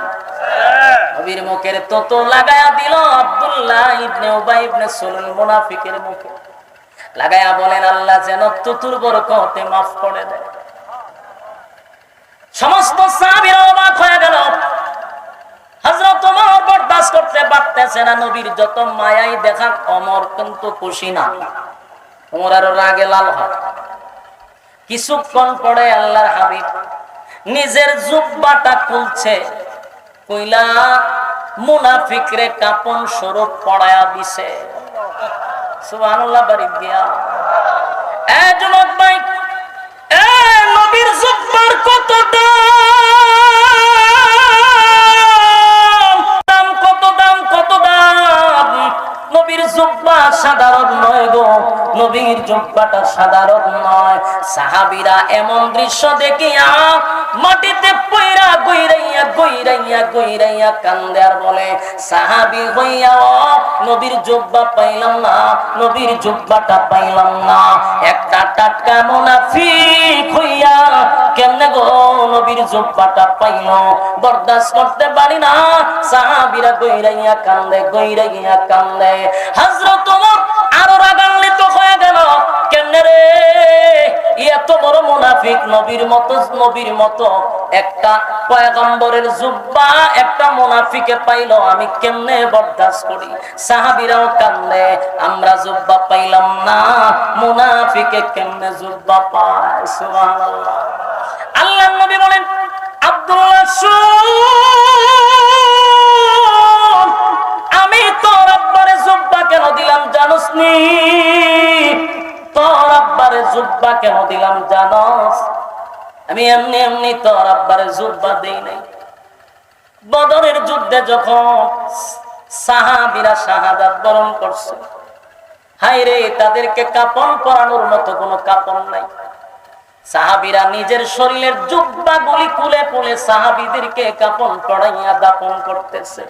নবীর মুখের তুতু লাগায়া দিল আব্দুল্লাহ ইবনে উবাই ইবনে সুলুল মুনাফিকের মুখে লাগায়া বলেন, আল্লাহ যেন তুতুর বরকতে মাফ করে দেয়। সমস্ত সাহাবীরা অবাক হয়ে গেল। হযরত ওমর বরদাস্ত করতে পারতেছে না, নবীর যত মায়াই দেখা, ওমর কিন্তু খুশি না। ওমর আরো রাগে লাল হয়। কিছুক্ষণ পরে আল্লাহর হাবিব নিজের জুব্বাটা খুলছে, কইলা মুনাফিকরে কাপন স্বরূপ পড়ায়া দিছে। সুবহানাল্লাহ। বাড়ি গিয়া এ যুবক ভাই, এ নবীর জুব্বার কত দাম, কত দাম, কত দাম। নবীর জুব্বা সাধারণ নয় গো, নবীর জুব্বাটা সাধারণ নয়। সাহাবীরা এমন দৃশ্য দেখিয়া মাটিতে পয়রা গইরাইয়া গইরাইয়া গইরাইয়া কান্দে আর বলে, সাহাবী হইয়া নবীর জুব্বা পাইলাম না, নবীর জুব্বাটা পাইলাম না। একটা টাটকা মুনাফিক হইয়া কেমনে গো নবীর জুব্বাটা পাইল? বরদাস্ত করতে পারি না। সাহাবীরা গইরাইয়া কান্দে, গইরাইয়া কান্দে। হযরত ওমর আরো রাগান্বিত হয়ে গেল, কেমনে রে এত বড় মুনাফিক নবীর মতো একটা পয়গম্বরের জুব্বা একটা মুনাফিকে পাইলো, আমি কেমনে বরদাস্ত করি? সাহাবীরাও কান্দে, আমরা জুব্বা পাইলাম না, মুনাফিকে কেমনে জুব্বা পায়? সুবহানাল্লাহ। আল্লাহর নবী বলেন, আব্দুল্লাহ শুন, আমি তোর আব্বারে জুব্বা কেন দিলাম জানোস নি? তোর আব্বারে জুব্বা কেন দিলাম জানোস? আমি এমনি এমনি তোর আব্বারে জুব্বা দেই নাই। বদরের যুদ্ধে যখন সাহাবীরা শাহাদাত বরণ করছে, হায় রে, তাদেরকে কাপন পরানোর মতো কোনো কাপন নাই। সাহাবীরা নিজের শরীরের জুব্বাগুলি খুলে খুলে সাহাবীদেরকে কাপন পরাইয়া দাফন করতেছে।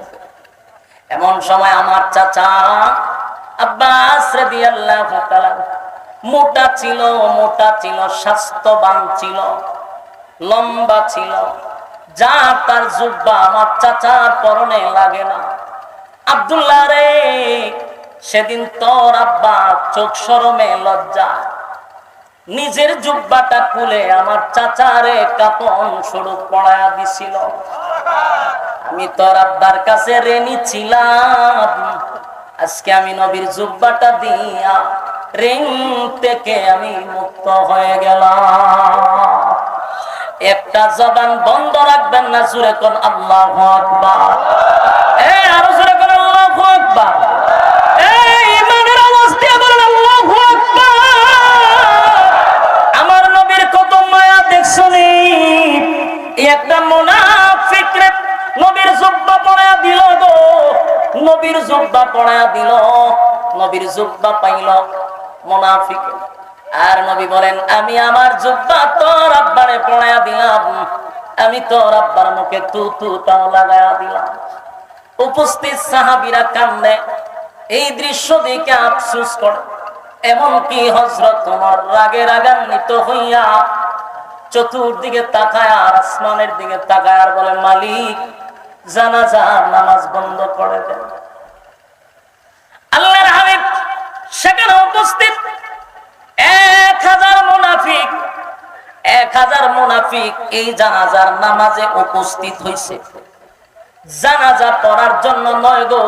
এমন সময় আমার চাচা আব্বাস রাদিয়াল্লাহু তাআলা মোটা ছিল, স্বাস্থ্যবান ছিল, লম্বা ছিল, যা তার জুব্বা আমার চাচার পরনে লাগে না। আব্দুল্লাহ রে, সেদিন তোর আব্বা চোখ শরমে লজ্জা নিজের জুব্বাটা খুলে আমার চাচারে কাপন স্বরূপ পড়ায়া দিছিল। আমি তোর আব্বার কাছে ঋণী ছিলাম, আজকে আমি নবীর জুব্বাটা দিয়া ঋণ থেকে আমি মুক্ত হয়ে গেলাম। একটা জবান বন্ধ রাখবেন না, জোরে কোন আল্লাহু আকবার। আরো জোরে কোন আল্লাহু আকবার। ঈমানের আওয়াজ দিয়ে বলেন আল্লাহু আকবার। আমার নবীর কত মায়া দেখছনি? একটা মুনাফিকরে নবীর জুব্বা পরায়া দিল গো, নবীর জুব্বা পরায়া দিল, নবীর জুব্বা পাইল মুনাফিক। আর নবী বলেন, আমি আমার জুব্বা তোর আব্বারে পরায়া দিলাম, আমি তোর আব্বার মুখে তুতাও লাগায়া দিলাম। উপস্থিত সাহাবীরা কান্দে, এই দৃশ্য দেখে আফসোস করে। এমনকি হযরত ওমর রাগে রাগান্বিত হইয়া চতুর্দিকে তাকায় আর আসমানের দিকে তাকায় আর বলে, মালিক, জানাজার নামাজ বন্ধ করে দেন। আল্লাহর হাবিব সেখানে উপস্থিত 1000 মুনাফিক এই জানাজার নামাজে উপস্থিত হইছে। জানাজা পড়ার জন্য নয় গো,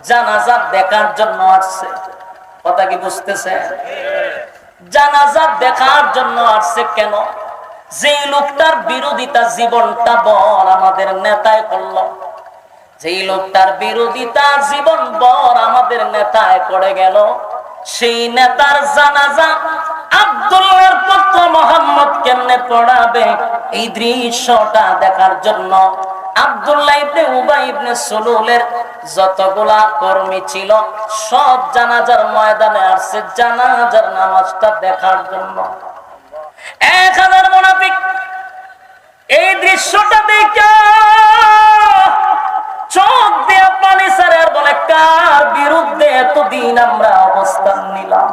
জানাজা দেখার জন্য আসছে। কথা কি বুঝতেছে? জানাজা দেখার জন্য আসছে। কেন? যেই লোকটার বিরোধিতা জীবনটা বর আমাদের নেতায় করল, যেই লোকটার বিরোধিতা জীবন বর আমাদের নেতায় পড়ে গেল, সেই নেতার জানাজা আব্দুল্লাহর পুত্র মুহাম্মদ কেমনে পড়াবে, এই দৃশ্যটা দেখার জন্য আব্দুল্লাহ ইবনে উবাই ইবনে সুলুলের যতগুলা কর্মী ছিল সব জানাজার ময়দানে আসছে জানাজার নামাজটা দেখার জন্য। 1000 মুনাফিক এই দৃশ্যটা দেখে চোখ দিয়ে পানি ছাড়ে আর বলে, কার বিরুদ্ধে এতদিন আমরা অবস্থান নিলাম,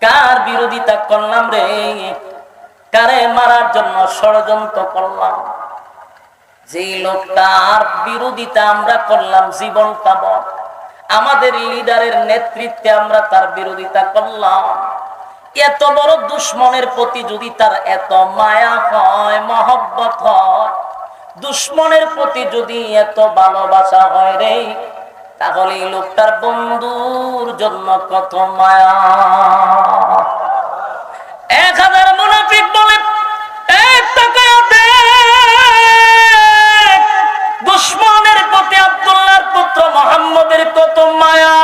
কার বিরোধিতা করলাম রে, কারে মারার জন্য ষড়যন্ত্র করলাম। যেই লোকটার বিরোধিতা আমরা করলাম জীবনটা বল, আমাদের লিডারের নেতৃত্বে আমরা তার বিরোধিতা করলাম, এত বড় দুশ্মনের প্রতি যদি তার এত মায়া হয়, মহব্বত হয়, দুশ্মনের প্রতি যদি এত ভালোবাসা হয় রে, তাহলে এই লোকটার বন্ধুর জন্য কত মায়া। 1000 মুনাফিক বলে, দুশ্মনের প্রতি আব্দুল্লাহর পুত্র মুহাম্মদের কত মায়া।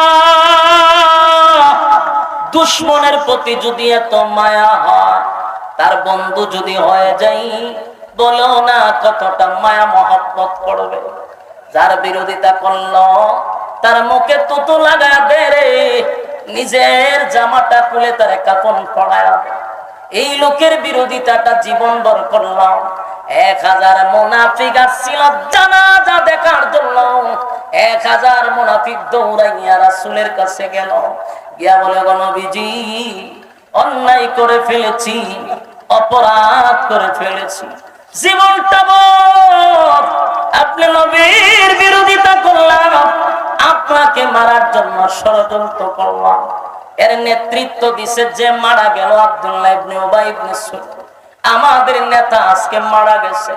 দুশ্মনের প্রতি যদি এত মায়া হয়, তার বন্ধু যদি হয়ে যাই, বলো না কতটা মায়া মহব্বত করবে। যার বিরোধিতা করলো তার মুখে তুতু লাগা দে রে, নিজের জামাটা খুলে তার কাফন পরায়া দে। এই লোকের বিরোধিতাটা জীবন ভর করলাম। 1000 মুনাফিক আসছিল জানাজা দেখার জন্য। 1000 মুনাফিক দৌড়াইয়া রাসূলের কাছে গেল, গিয়া বলে, গো নবীজি, অন্যায় করে ফেলেছি, অপরাধ করে ফেলেছি, জীবনটা বড় আপনি নবীর বিরোধিতা করলাম, আপনাকে মারার জন্য ষড়যন্ত্র করলাম। এর নেতৃত্ব দিছে যে মারা গেল আব্দুল্লাহ ইবনে উবাই ইবনে সুলুল। আমাদের নেতা আজকে মারা গেছে,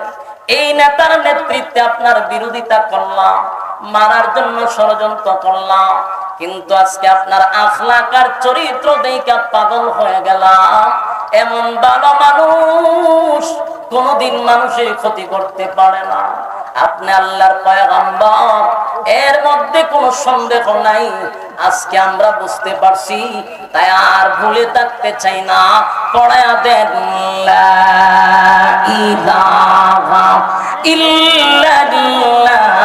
এই নেতার নেতৃত্বে আপনার বিরোধিতা করলাম, মারার জন্য ষড়যন্ত্র করলাম, কিন্তু আজকে আপনার আখলাক আর চরিত্র দেখে পাগল হয়ে গেলাম। এমন ভালো মানুষ কোনদিন মানুষের ক্ষতি করতে পারে না। আপনি আল্লাহর পয়গম্বর, এর মধ্যে কোনো সন্দেহ নাই। আজকে আমরা বুঝতে পারছি, তাই আর ভুলে থাকতে চাই না। পড়ায়া দেন লা ইলাহা ইল্লাল্লাহ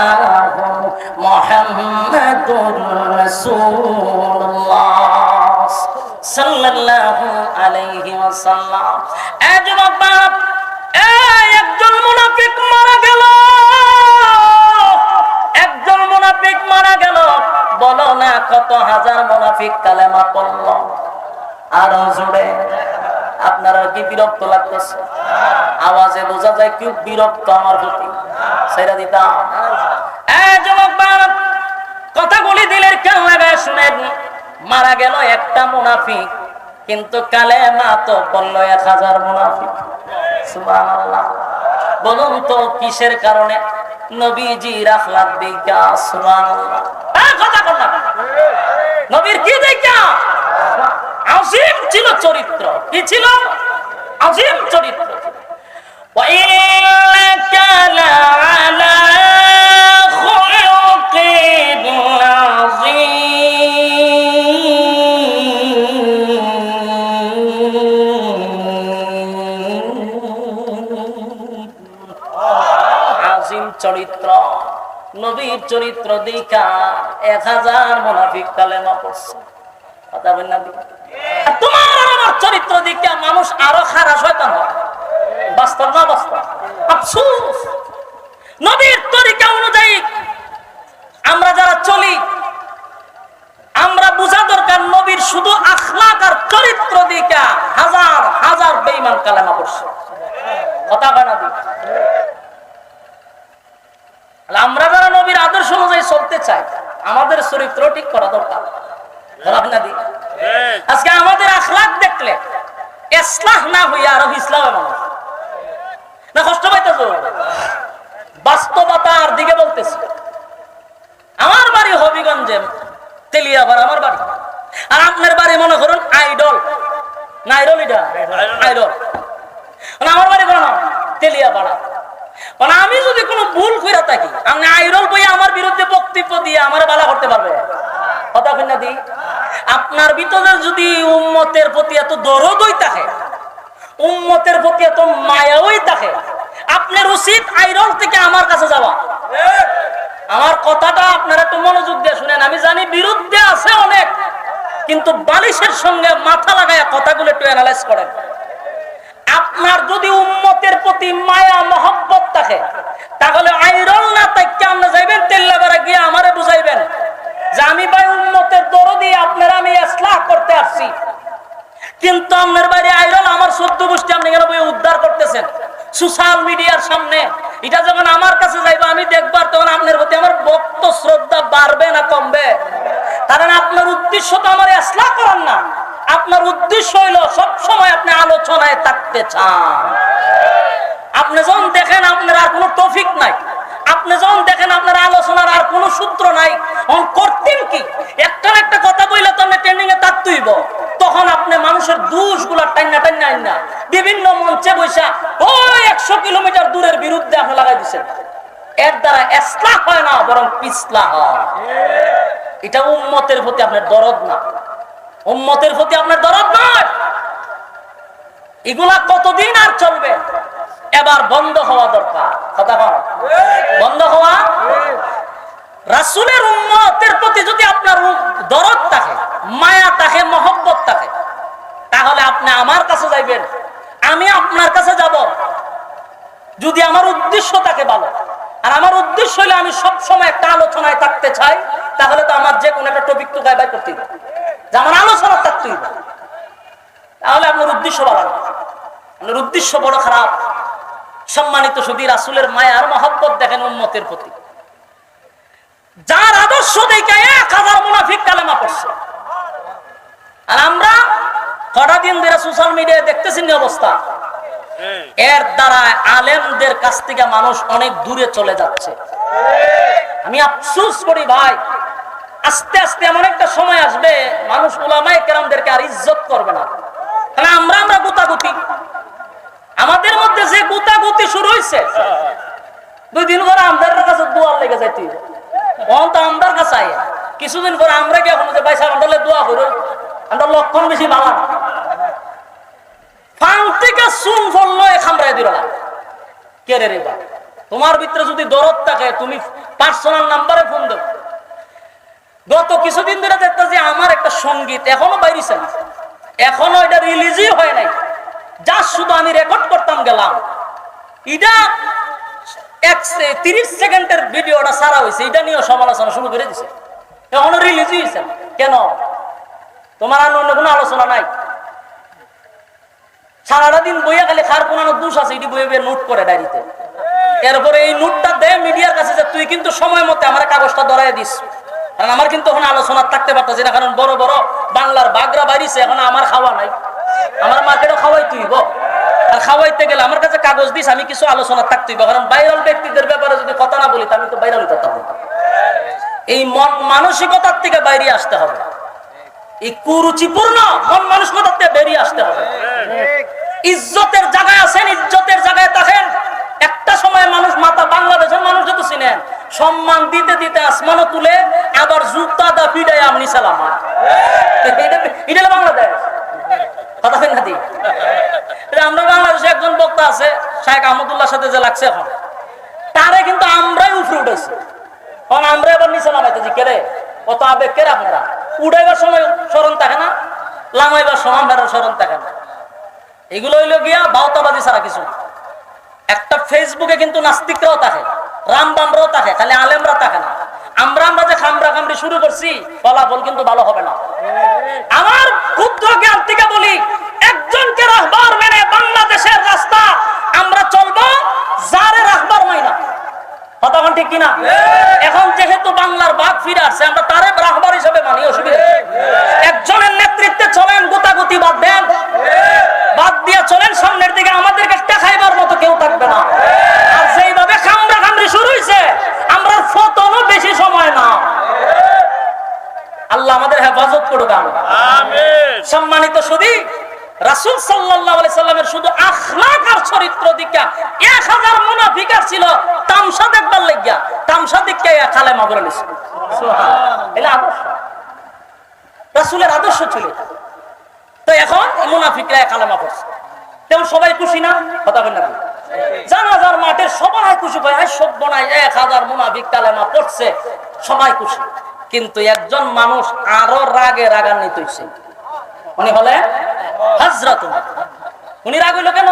মুহাম্মাদুর রাসূলুল্লাহ সাল্লাল্লাহু আলাইহি ওয়াসাল্লাম। এই যুবক বাপ, একজন মুনাফিক মারা গেল, একজন মুনাফিক মারা গেল। বলো না কত হাজার মুনাফিক কালেমা পড়ল। আরো জোরে। আপনারা কি বিরক্ত লাগতেছে? আওয়াজে বোঝা যায় কি বিরক্ত আমার প্রতি। সেটা দিতাম। যুবক বাপ, কথাগুলি দিলের কেন লাগায় শুনেন। মারা গেল একটা মুনাফিক, কিন্তু কালেমা তো পড়ল 1000 মুনাফিক। সুবহানাল্লাহ। বলুন তো কিসের কারণে? নবীজির আখলাক দেখা। সুবহানাল্লাহ। কথা বল না, নবীর কি দেখা? আজিম ছিল চরিত্র। কি ছিল? আজিম চরিত্র। ওয়া ইন্নাকা লাআলা খুলুকিন আযীম। চরিত্র, নবীর চরিত্র দেখা 1000 মুনাফিক কালেমা পড়ছে। কথা বল না। তোমার আমার চরিত্র দেখা মানুষ আরো খারাপ শয়তান হয়। বাস্তব না বাস্তব? আফসোস। নবীর তরিকা অনুযায়ী আমরা যারা চলি, আমরা বোঝা দরকার নবীর শুধু আখলাক আর চরিত্র দেখা 1000 বেঈমান কালেমা পড়ছে। কথা বল না। আমরা যারা নবীর আদর্শ অনুযায়ী চলতে চাই, আমাদের চরিত্র ঠিক করা দরকার। আজকে আমাদের আখলাক দেখলে ইসলাহ না হইয়া আরো ইসলামের মানুষ না কষ্ট পাইতেছ। বাস্তবতার দিকে বলতেছি। আমার বাড়ি হবিগঞ্জে, তেলিয়াপাড়া আমার বাড়ি। আর আপনার বাড়ি মনে করুন আইডল না, আইডল এটা আইডল। আমার বাড়ি কোন তেলিয়াপাড়া। মানে আমি যদি কোনো ভুল করে থাকি, আপনি আইডল বই আমার বিরুদ্ধে বক্তব্য দিয়ে আমার বালা করতে পারবে। কথা কই না দি? আপনার ভিতরে যদি উম্মতের প্রতি এত দরদই থাকে, উম্মতের প্রতি এত মায়াই থাকে, আপনার উচিত আইডল থেকে আমার কাছে যাওয়া। আমার কথাটা আপনারা একটু মনোযোগ দিয়ে শুনেন। আমি জানি বিরুদ্ধে আছে অনেক, কিন্তু বালিশের সঙ্গে মাথা লাগায় কথাগুলো একটু অ্যানালাইজ করেন। আপনার যদি উম্মতের প্রতি মায়া মহব্বত থাকে, তাহলে আইরল না তাইকে আপনি যাইবেন তেল্লাবেড়া গিয়ে আমারে বুঝাইবেন যে আমি ভাই উম্মতের দরদি, আপনারা আমি ইসলাহ করতে আসছি। কিন্তু আপনার বাইরে আইরল, আমার 14 গোষ্ঠী আপনি কেন বই উদ্ধার করতেছেন সোশ্যাল মিডিয়ার সামনে। এটা যখন আমার কাছে যাইবো আমি দেখবার, তখন আপনার প্রতি আমার ভক্ত শ্রদ্ধা বাড়বে না কমবে? কারণ আপনার উদ্দেশ্য তো আমার ইসলাহ করার না। আপনার উদ্দেশ্য হইলো সব সময় আপনি আলোচনায় থাকতে চান। আপনি যখন দেখেন আপনার আর কোনো তৌফিক নাই, আপনি যখন দেখেন আপনার আলোচনার আর কোনো সূত্র নাই, তখন করতেন কি? একটা না একটা কথা বললে তো আপনি ট্রেন্ডিং এ থাকতেইব। তখন আপনি মানুষের দোষগুলা টাইনা টাইনা না বিভিন্ন মঞ্চে বসা ওই 100 কিলোমিটার দূরের বিরুদ্ধে আপনি লাগাই দিচ্ছেন। এর দ্বারা ইসলাহ হয় না, বরং পিছলা হয়। এটা উম্মতের প্রতি আপনার দরদ না, উম্মতের প্রতি আপনার দরদ নয়। এগুলা কতদিন আর চলবে? এবার বন্ধ হওয়া দরকার। কথা বল, বন্ধ হওয়া। রাসূলের উম্মতের প্রতি যদি আপনার দরদ থাকে, মায়া থাকে, মহব্বত থাকে, তাহলে আপনি আমার কাছে যাইবেন, আমি আপনার কাছে যাব। যদি আমার উদ্দেশ্য থাকে ভালো, আর আমার উদ্দেশ্য হলে আমি সব সময় একটা আলোচনায় থাকতে চাই, তাহলে তো আমার যে কোনো একটা টপিক তো গায়ে করতে হবে, যে আমার আলোচনা থাকতেই হবে। তাহলে আপনার উদ্দেশ্য ভালো না, আপনার উদ্দেশ্য বড় খারাপ। সম্মানিত শুধু রাসূলের মায়া আর মহব্বত দেখেন উম্মতের প্রতি, যার আদর্শ দেখে 1000 মুনাফিক কালেমা পড়ছে। আর আমরা কটা দিন ধরে সোশ্যাল মিডিয়ায় দেখতেছি অবস্থা, এর দ্বারা আলেমদের কাছ থেকে মানুষ অনেক দূরে চলে যাচ্ছে। আমি আফসোস করি ভাই, আস্তে আস্তে এমন একটা সময় আসবে মানুষ উলামায়ে কেরামদেরকে আর ইজ্জত করবে না। কারণ আমরা গুতাগুতি, আমাদের মধ্যে যে গুতাগুতি শুরু হয়েছে, 2 দিন পরে আমাদের কাছে দোয়া লেগে যাইতে আমাদের কাছে আয়, কিছুদিন পরে আমরা কি এখন যে ভাই সাহেব আমাদের দোয়া করো, আমরা লক্ষণ বেশি ভালো ফান থেকে চুন ফললো খামড়াই দিল না কে রে বা। তোমার ভিতরে যদি দরদ থাকে তুমি পার্সোনাল নাম্বারে ফোন দেব। গত কিছুদিন ধরে দেখতেছি আমার একটা সঙ্গীত এখনো বাইরেছে না, এখনো এটা রিলিজই হয় নাই, যা শুধু আমি রেকর্ড করতাম গেলাম, এটা 30 সেকেন্ডের ভিডিওটা সারা হয়েছে, এটা নিয়ে সমালোচনা শুরু করে দিছে, এখনো রিলিজই হয়েছে না। কেন? তোমার আর অন্য কোনো আলোচনা নাই, সারাটা দিন বইয়া খালি খার কোন দোষ আছে এটি বইয়ে বইয়ে নোট করে ডায়েরিতে, এরপরে এই নোটটা দেয় মিডিয়ার কাছে যে তুই কিন্তু সময় মতো আমার কাগজটা ধরাই দিস, কারণ আমার কিন্তু এখন আলোচনা থাকতে পারতেছি না, কারণ বড় বড় বাংলার বাগরা বাইরেছে, এখন আমার খাওয়া নাই, আমার মার্কেটও খাওয়াই তুইব, আর খাওয়াইতে গেলে আমার কাছে কাগজ দিস, আমি কিছু আলোচনা থাকতেই, কারণ ভাইরাল ব্যক্তিদের ব্যাপারে যদি কথা না বলি আমি তো ভাইরাল হতে পারবো। এই মন মানসিকতার থেকে বাইরে আসতে হবে, এই কুরুচিপূর্ণ মন মানসিকতার থেকে বেরিয়ে আসতে হবে। ইজ্জতের জায়গায় আছেন, ইজ্জতের জায়গায় থাকেন। একটা সময় মানুষ মাথা, বাংলাদেশের মানুষ যত চিনেন, সম্মান দিতে দিতে আসমানও তুলে আবার জুতা দা পিড়ায় আপনি সালাম, এটা বাংলাদেশ কথা না দি। আমরা বাংলাদেশে একজন বক্তা আছে শাইখ আহমদুল্লাহর সাথে যে লাগছে, এখন তারে কিন্তু আমরাই উঠে উঠেছি, কারণ আমরা এবার নিচে নামাইতেছি, কেরে কত আবেগ কেরে, আপনারা উড়াইবার সময় স্মরণ থাকে না, লামাইবার সময় স্মরণ থাকে না, এগুলো হইল গিয়া বাউতাবাদী ছাড়া কিছু। একটা ফেসবুকে কিন্তু নাস্তিকরাও থাকে, রামবামরাও থাকে, খালি আলেমরা থাকে না। আমরা যে খামরা খামরি শুরু করছি, ফলাফল কিন্তু ভালো হবে না। আমার ক্ষুদ্র জ্ঞান থেকে বলি, একজনকে রাহবার মেনে বাংলাদেশের রাস্তা আমরা চলবো, যারে রাহবার মাইনা, কতক্ষণ ঠিক কিনা? এখন যেহেতু বাংলার বাঘ ফিরে আসছে, আমরা তারে রাহবার হিসেবে মানি, অসুবিধা। একজনের নেতৃত্বে চলেন, গুতাগুতি বাদ দেন, বাদ দিয়ে চলেন সামনের দিকে, আমাদেরকে দেখাইবার মতো কেউ থাকবে না। আর যেইভাবে খামরা খামরি শুরু হয়েছে, আমরা ফতনও বেশি সময় না। আল্লাহ আমাদের হেফাজত করুক, আমিন। সম্মানিত সুধী, রাসূল সাল্লাল্লাহু আলাইহি সাল্লামের শুধু আখলাক আর চরিত্র দিকা 1000 মুনাফিক ছিল, তামসা দেখবার লাগিয়া, তামসা দিকে কালেমা পড়ে নিছে। সুবহানাল্লাহ, এটা আদর্শ, রাসূলের আদর্শ ছিল। তো এখন মুনাফিকরা কালেমা পড়ছে, তেমন সবাই খুশি না? কথা বলেন না? জানাজার মাঠে সবাই খুশি পায়, সব বনায় 1000 মুনাফিক কালেমা পড়ছে, সবাই খুশি। কিন্তু একজন মানুষ আরো রাগে রাগান্বিত হইছে, উনি হলেন হযরত উমর। উনি রাগ হইল কেন?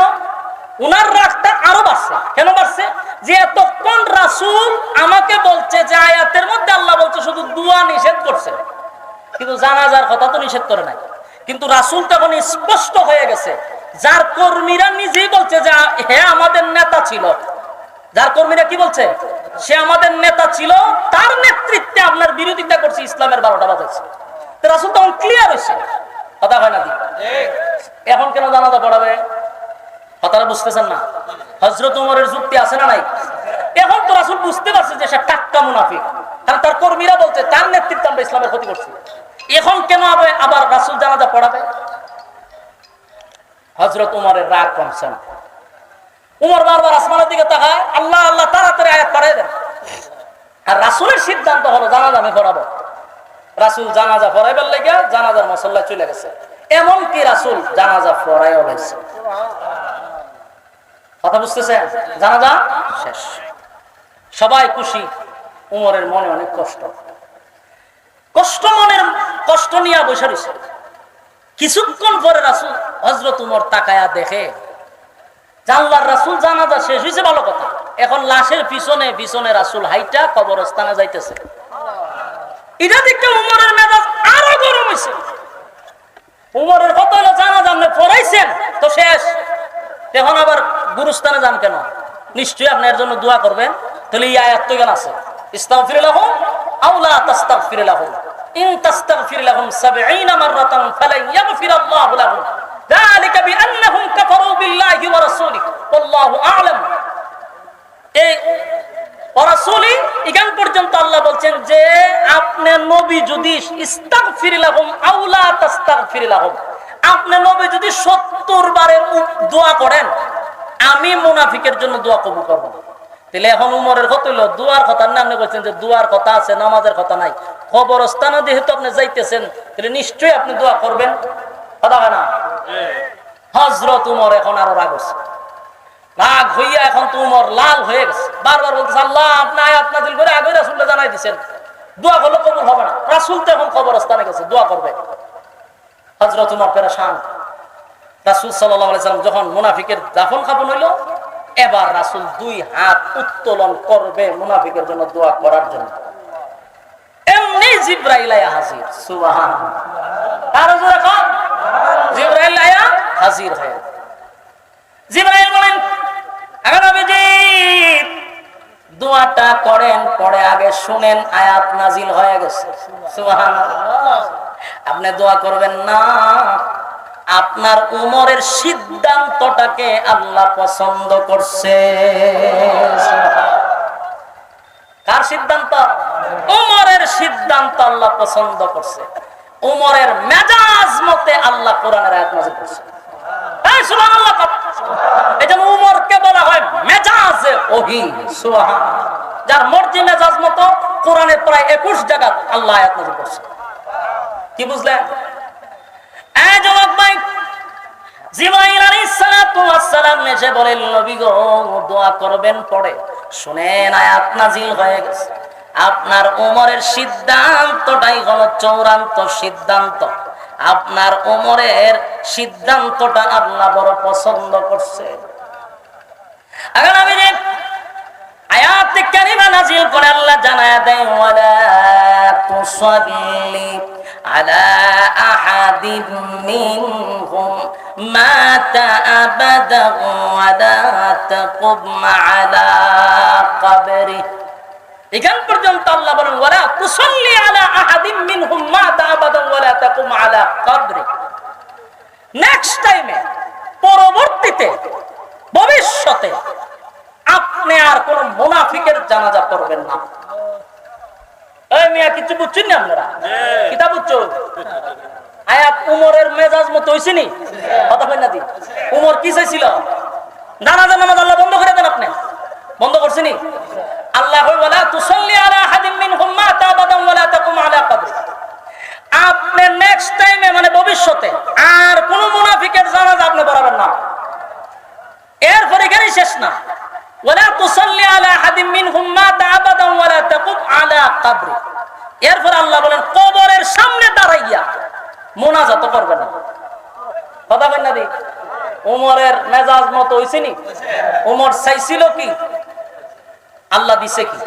উনার রাগটা আরো বাড়ছে। কেন বাড়ছে? যে এতক্ষণ রাসূল আমাকে বলছে যে আয়াতের মধ্যে আল্লাহ বলছে শুধু দোয়া নিষেধ করছে, কিন্তু জানাজার কথা তো নিষেধ করে নাই। কিন্তু রাসূল তখন স্পষ্ট হয়ে গেছে, যার কর্মীরা নিজেই বলছে যে হে আমাদের নেতা ছিল, যার কর্মীরা কি বলছে, সে আমাদের নেতা ছিল, তার নেতৃত্বে আপনার বিরোধিতা করছে, ইসলামের 12টা বাজাইছে। তো রাসূল তখন ক্লিয়ার হয়েছে, কথা হয় না? এখন কেন জানাজা পড়াবে? কথাটা বুঝতেছেন না? হযরত ওমরের যুক্তি আছে না নাই? এখন তো রাসূল বুঝতে পারছে যে সে টাক্কা মুনাফিক, কারণ তার কর্মীরা বলছে তার নেতৃত্বে আমরা ইসলামের ক্ষতি করছি। এখন কেন আবার রাসূল জানাজা পড়াবে? হযরত ওমরের রাগ কমছে না। উমর বারবার আসমানের দিকে তাকায়, আল্লাহ আল্লাহ, তাড়াতাড়ি আয়াত পড়ায় দেন। আর রাসূলের সিদ্ধান্ত হলো জানাজা আমি পড়াবো। রাসূল জানাজা পড়াইবার লাগা জানাজার মুসল্লায় চলে গেছে, এমন কি রাসূল জানাজা পড়ায়ও গেছে। কথা বুঝতেছেন? জানাজা শেষ, সবাই খুশি, উমরের মনে অনেক কষ্ট, মনের কষ্ট নিয়ে বসে রয়েছে। কিছুক্ষণ পরে রাসূল হযরত উমর তাকায়া দেখে আল্লাহর রাসূল জানাজা শেষ হয়েছে, ভালো কথা, এখন লাশের পিছনে পিছনে রাসূল হাইটা কবরস্থানে যাইতেছে। এটা দেখে উমরের মেজাজ আরো গরম হয়েছে। উমরের কথা হলো জানাজা আপনি পড়াইছেন তো শেষ, এখন আবার গুরুস্থানে যান কেন? নিশ্চয়ই আপনি এর জন্য দোয়া করবেন। তাহলে এই আয়াত তো কেন আছে, ইস্তাগফির লাহুম আও লা তাস্তাগফির লাহুম ইন তাস্তাগফির লাহুম 70 মাররাতান ফালান ইয়াগফিরাল্লাহু লাহুম যালিকা বিআন্নাহুম কাফারু বিল্লাহি বিল্লাহি ওয়া রাসূলিহি আল্লাহু আ'লাম। এই রাসূলি এখান পর্যন্ত আল্লাহ বলছেন যে আপনি নবী যদি ইস্তাগফির লাহুম আও লা তাস্তাগফির লাহুম, আপনি নবী যদি 70 বারের দোয়া করেন, আমি মুনাফিকের জন্য দোয়া কবুল করব না। তাহলে এখন উমরের কথা হইল দোয়ার কথা না, আপনি বলছেন যে দোয়ার কথা আছে, নামাজের কথা নাই। কবরস্থানে যেহেতু আপনি যাইতেছেন, তাহলে নিশ্চয়ই আপনি দোয়া করবেন, কথা হয় না? হযরত উমর এখন আরো রাগ হচ্ছে, রাগ হইয়া এখন তো উমর লাল হয়ে গেছে, বারবার বলতেছে আল্লাহ আপনি আয়াত নাযিল করে আগে রাসূলকে জানাই দিয়েছেন, দোয়া করলে কবুল হবে না। রাসূল তো এখন কবরস্থানে গেছে, দোয়া করবে। হযরত উমর পেরেশান। রাসূল সাল্লাল্লাহু আলাইহি সাল্লাম যখন মুনাফিকের দাফন কাফন হইল, এবার রাসূল 2 হাত উত্তোলন করবে মুনাফিকের জন্য দোয়া করার জন্য, এমনি জিবরাইল আয়া হাজির। সুবহানাল্লাহ। কার জোরে কর, জিবরাইল আয়া হাজির হয়। জিবরাইল বলেন আগে নবীজি দোয়াটা করেন, পরে আগে শুনেন আয়াত নাজিল হয়ে গেছে। সুবহানাল্লাহ। আপনি দোয়া করবেন না, আপনার উমরের সিদ্ধান্তটাকে আল্লাহ পছন্দ করছে। কার সিদ্ধান্ত? উমরের সিদ্ধান্ত আল্লাহ পছন্দ করছে। উমরের মেজাজ মতে আল্লাহ কোরআনের আয়াত নাযিল করছে। সুবহানাল্লাহ। এজন্য উমরকে বলা হয় মেজাজে ওহী। সুবহানাল্লাহ। যার মর্জি মেজাজ মতো কোরআনে প্রায় 21 জায়গা আল্লাহ আয়াত নাযিল করছে। কি বুঝলেন? এই যুবক ভাই, জিবরাইল আলাইহিস সালাতু ওয়াস সালাম এসে বলেন নবী গো দোয়া করবেন, পড়ে শুনেন আয়াত নাযিল হয়ে গেছে। আপনার উমরের সিদ্ধান্তটাই হলো চূড়ান্ত সিদ্ধান্ত। আপনার উমরের সিদ্ধান্তটা আল্লাহ বড় পছন্দ করছে। আগে নবী আয়াত কারিমা নাযিল করে আল্লাহ জানায়া দেয় ওয়ালা তুসাল্লি আলা আহাদিম মিনহুম মাতা আবাদা ওয়ালা তাকুম আলা কবরি। এখান পর্যন্ত আল্লাহ বলেন ওয়ালা তুসাল্লি আলা আহাদিম মিনহুম মাতা আবাদা ওয়ালা তাকুম আলা কবরি। নেক্সট টাইমে, পরবর্তীতে, ভবিষ্যতে আপনি আর কোন মুনাফিকের জানাজা পড়বেন না। এই মিয়া কিছু বুঝছেন না আপনারা? কিতাব বুঝছো? আয়াত উমরের মেজাজ মতো হইছে নি? কথা কই না দি। উমর কি চাইছিল? জানাজা নামাজ আল্লাহ বন্ধ করে দেন। আপনি বন্ধ করছেন নি? আল্লাহ কই ওয়ালা তুসাল্লি আলা আহাদিম মিনহুম মাতা আবাদান ওয়ালা তাকুম আলা কবরি। আপনি নেক্সট টাইমে মানে ভবিষ্যতে আর কোন মুনাফিকের জানাজা আপনি পড়াবেন না। এরপরে এখানেই শেষ না। ওয়ালা তুসাল্লি আলা আহাদিম মিনহুম মাতা আবাদান ওয়ালা তাকুম আলা কবরি। এরপর আল্লাহ বলেন কবরের সামনে দাঁড়াইয়া মুনাজাত করবেন না। কথা কই না দি। উমরের মেজাজ মতো হইছে নি? উমর চাইছিল কি? আল্লাহ দিছে কি?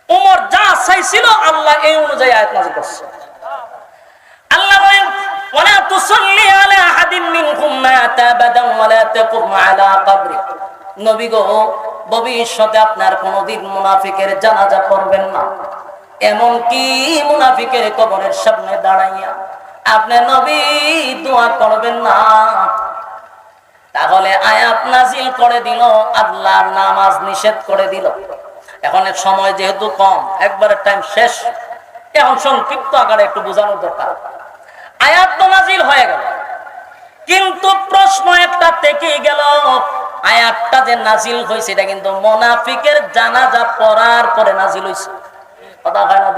উমর যা চাইছিল আল্লাহ এই অনুযায়ী আয়াত নাযিল করছে। আল্লাহ বলেন ওয়ালা তুসাল্লি আলা আহাদিম মিনহুম মাতা আবাদান ওয়ালা তাকুম আলা কবরি। নবী গো ভবিষ্যতে আপনার কোনদিন মুনাফিকের জানাজা পড়বেন না। এমন কি মুনাফিকের কবরের সামনে দাঁড়াইয়া আপনি নবী দোয়া করবেন না। তাহলে আয়াত নাযিল করে দিল, আল্লাহর নামাজ নিষেধ করে দিল। এখন সময় যেহেতু কম, একবারে টাইম শেষ, এখন সংক্ষিপ্ত আকারে একটু বোঝানোর দরকার। আয়াত তো নাযিল হয়ে গেল, কিন্তু প্রশ্ন একটা থেকে গেল, আয়াতটা যে নাযিল হয়েছে এটা কিন্তু মুনাফিকের জানাজা পড়ার পরে নাযিল হয়েছে। কথা হয় না?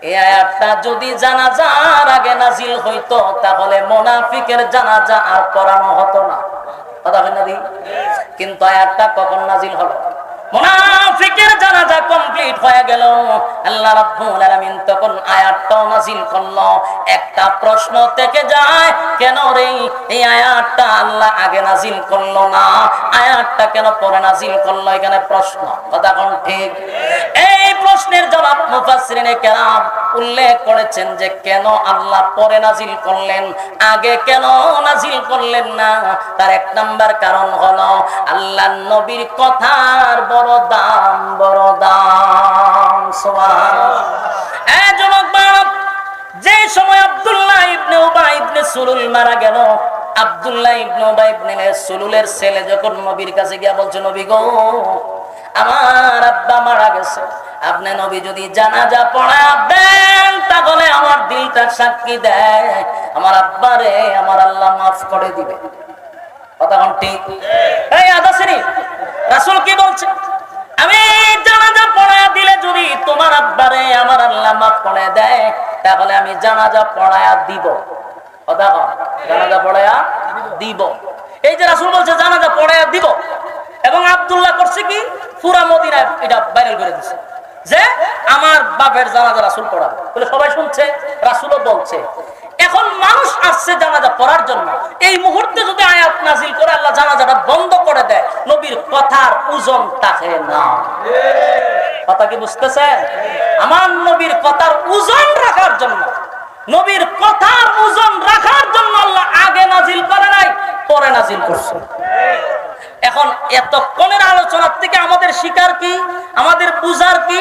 এই আয়াতটা যদি জানাজার আগে নাযিল হইতো তাহলে মুনাফিকের জানাজা আর পড়ানো হতো না। কথা হয় না? কিন্তু আয়াতটা কখন নাযিল হলো? মুনাফিকের জানাজা কমপ্লিট হয়ে গেল, আল্লাহ রাব্বুল আলামিন তখন আয়াতটাও নাযিল করলো। একটা প্রশ্ন থেকে যায়, কেন রে এই আয়াতটা আল্লাহ আগে নাযিল করলো না, আয়াতটা কেন পরে নাযিল করলো? এখানে প্রশ্ন। কথা কোন ঠিক? এই প্রশ্নের জবাব মুফাসসিরিনে কেরাম উল্লেখ করেছেন যে কেন আল্লাহ পরে নাযিল করলেন, আগে কেন নাযিল করলেন না। তার এক নাম্বার কারণ হলো আল্লাহর নবীর কথার বড় দাম, বড় দাম। সুবহানাল্লাহ। এই যুবক বালক, যে সময় আব্দুল্লাহ ইবনে উবাই ইবনে সুলুল মারা গেল। আব্দুল্লাহ ইবনে উবাই ইবনে সুলুলের ছেলে যখন নবীর কাছে গিয়া বলছে, নবী গো, আমার আব্বা মারা গেছে, আপনি নবী যদি জানাজা পড়া দেন তাহলে আমার দিলটা সাক্ষী দেয় আমার আব্বারে আমার আল্লাহ মাফ করে দিবে। কথা কোন ঠিক? এই আদাসিনী রাসূল কি বলছে? আমি জানাজা পড়ায়া দিলে যদি তোমার আব্বারে আমার আল্লাহ মাফ করে দেয় তাহলে আমি জানাজা পড়ায়া দিব। কথা কন, জানাজা পড়ায়া দিব। এই যে রাসূল বলছে জানাজা পড়ায়া দিব, এবং আব্দুল্লাহ করছে কি পুরা মদিনায় এটা ভাইরাল করে দিছে যে আমার বাপের জানাজা রাসূল পড়াবে বলে সবাই শুনছে, রাসূলও বলছে। এখন মানুষ আসছে জানাজা পড়ার জন্য, এই মুহূর্তে যদি আয়াত নাজিল করে আল্লাহ জানাজাটা বন্ধ করে দেয়, নবীর কথার ওজন থাকে না। কথা কি বুঝতেছেন? আমার নবীর কথার ওজন রাখার জন্য, নবীর কথার ওজন রাখার জন্য আল্লাহ আগে নাজিল করে নাই, পরে নাজিল করছে। এখন এতক্ষণের আলোচনার থেকে আমাদের শিকার কি, আমাদের বুঝার কি?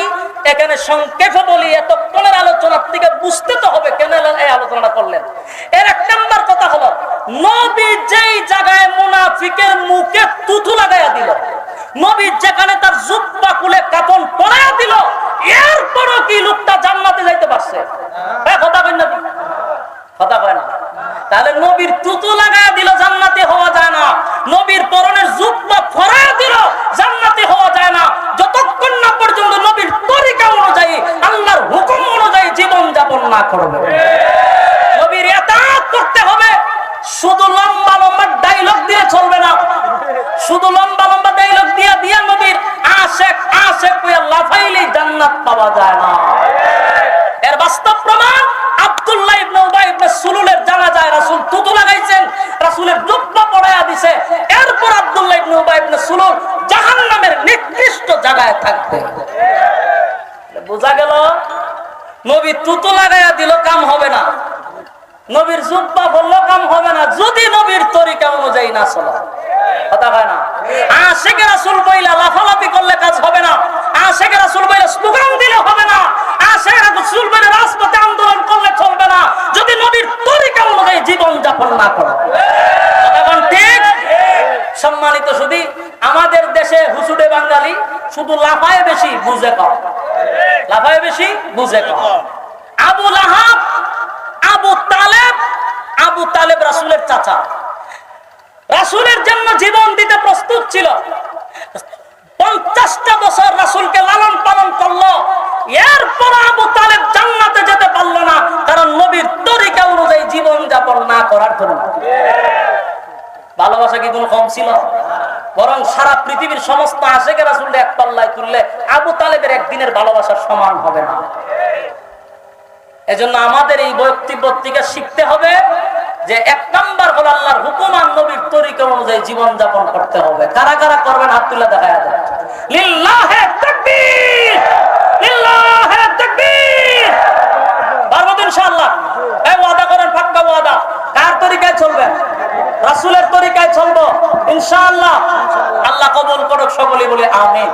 এখানে সংক্ষেপে বলি, এতক্ষণের আলোচনার থেকে বুঝতে তো হবে কেন এই আলোচনা করলেন। এর এক নম্বর কথা হলো, নবী যেই জায়গায় মুনাফিকের মুখে থুথু লাগাইয়া দিল, নবী যেখানে তার জুব্বা খুলে কাফন পরাইয়া দিল, এরপরও কি লোকটা জান্নাতে যাইতে পারছে? কথা কই না, কথা কয় না। তাহলে নবীর থুতু লাগাইয়া দিল জান্নাতে হওয়া যায় না, নবীর পরনের জুব্বা পরাইয়া দিল জান্নাতে হওয়া যায় না, যতক্ষণ না পর্যন্ত নবীর তরিকা অনুযায়ী আল্লাহর হুকুম অনুযায়ী জীবন যাপন না করবে। নবীর ইতাআত করতে হবে। শুধু লম্বা লম্বা ডায়লগ দিয়ে চলবে না, শুধু লম্বা লম্বা ডায়লগ দিয়া দিয়া নবীর আশেক আশেক হইয়া লাফাইলে জান্নাত পাওয়া যায় না। এর বাস্তব প্রমাণ আব্দুল্লাহ ইবনে উবাই ইবনে সুলুলের জানাজায় রাসূল থুতু লাগাইছেন, রাসূলের জুব্বা পরাইয়া দিয়েছে, এরপর আব্দুল্লাহ ইবনে উবাই ইবনে সুলুল জাহান্নামের নিকৃষ্ট জায়গায় থাকবে। বোঝা গেল নবী থুতু লাগাইয়া দিল কাম হবে না, নবীর জুব্বা বললো কাম হবে না যদি নবীর তরিকা অনুযায়ী না চলে। কথা হয় না? আশিকে রাসূল বইলা লাফালাফি করলে কাজ হবে না, আশিকে রাসূল বইলা স্লোগান দিলে হবে না, আশিকে রাসূল বইলা রাজপথে আন্দোলন করলে চলবে না যদি নবীর তরিকা অনুযায়ী জীবন যাপন না করে। এখন ঠিক সম্মানিত শুধু আমাদের দেশে হুজুরে বাঙালি শুধু লাফায় বেশি বুঝে কম, লাফায় বেশি বুঝে কম। আবু লাহাব, আবু তালেব রাসূলের চাচা, রাসূলের জন্য জীবন দিতে প্রস্তুত ছিল। 50টা বছর রাসূলকে লালন পালন করলো, এরপর আবু তালেব জান্নাতে যেতে পারলো না, কারণ নবীর তরিকা অনুযায়ী জীবন যাপন না করার জন্য। ভালোবাসা কি কোনো কম ছিল? বরং সারা পৃথিবীর সমস্ত আশিকে রাসূল এক পাল্লায় তুললে আবু তালেবের একদিনের ভালোবাসার সমান হবে না। এজন্য আমাদের এই বক্তব্য থেকে শিখতে হবে যে এক নাম্বার হলো আল্লাহর হুকুম আর নবীর তরিকা অনুযায়ী জীবন যাপন করতে হবে। কারা কারা করবেন হাত তুলে দেখা যায়। লিল্লাহে তাকবীর, লিল্লাহে তাকবীর। পারবো তো ইনশাআল্লাহ? এই ওয়াদা করেন, পাক্কা ওয়াদা। কার তরিকায় চলবেন? রাসূলের তরিকায় চলবো ইনশাআল্লাহ। আল্লাহ কবুল করুক, সকলেই বলে আমিন।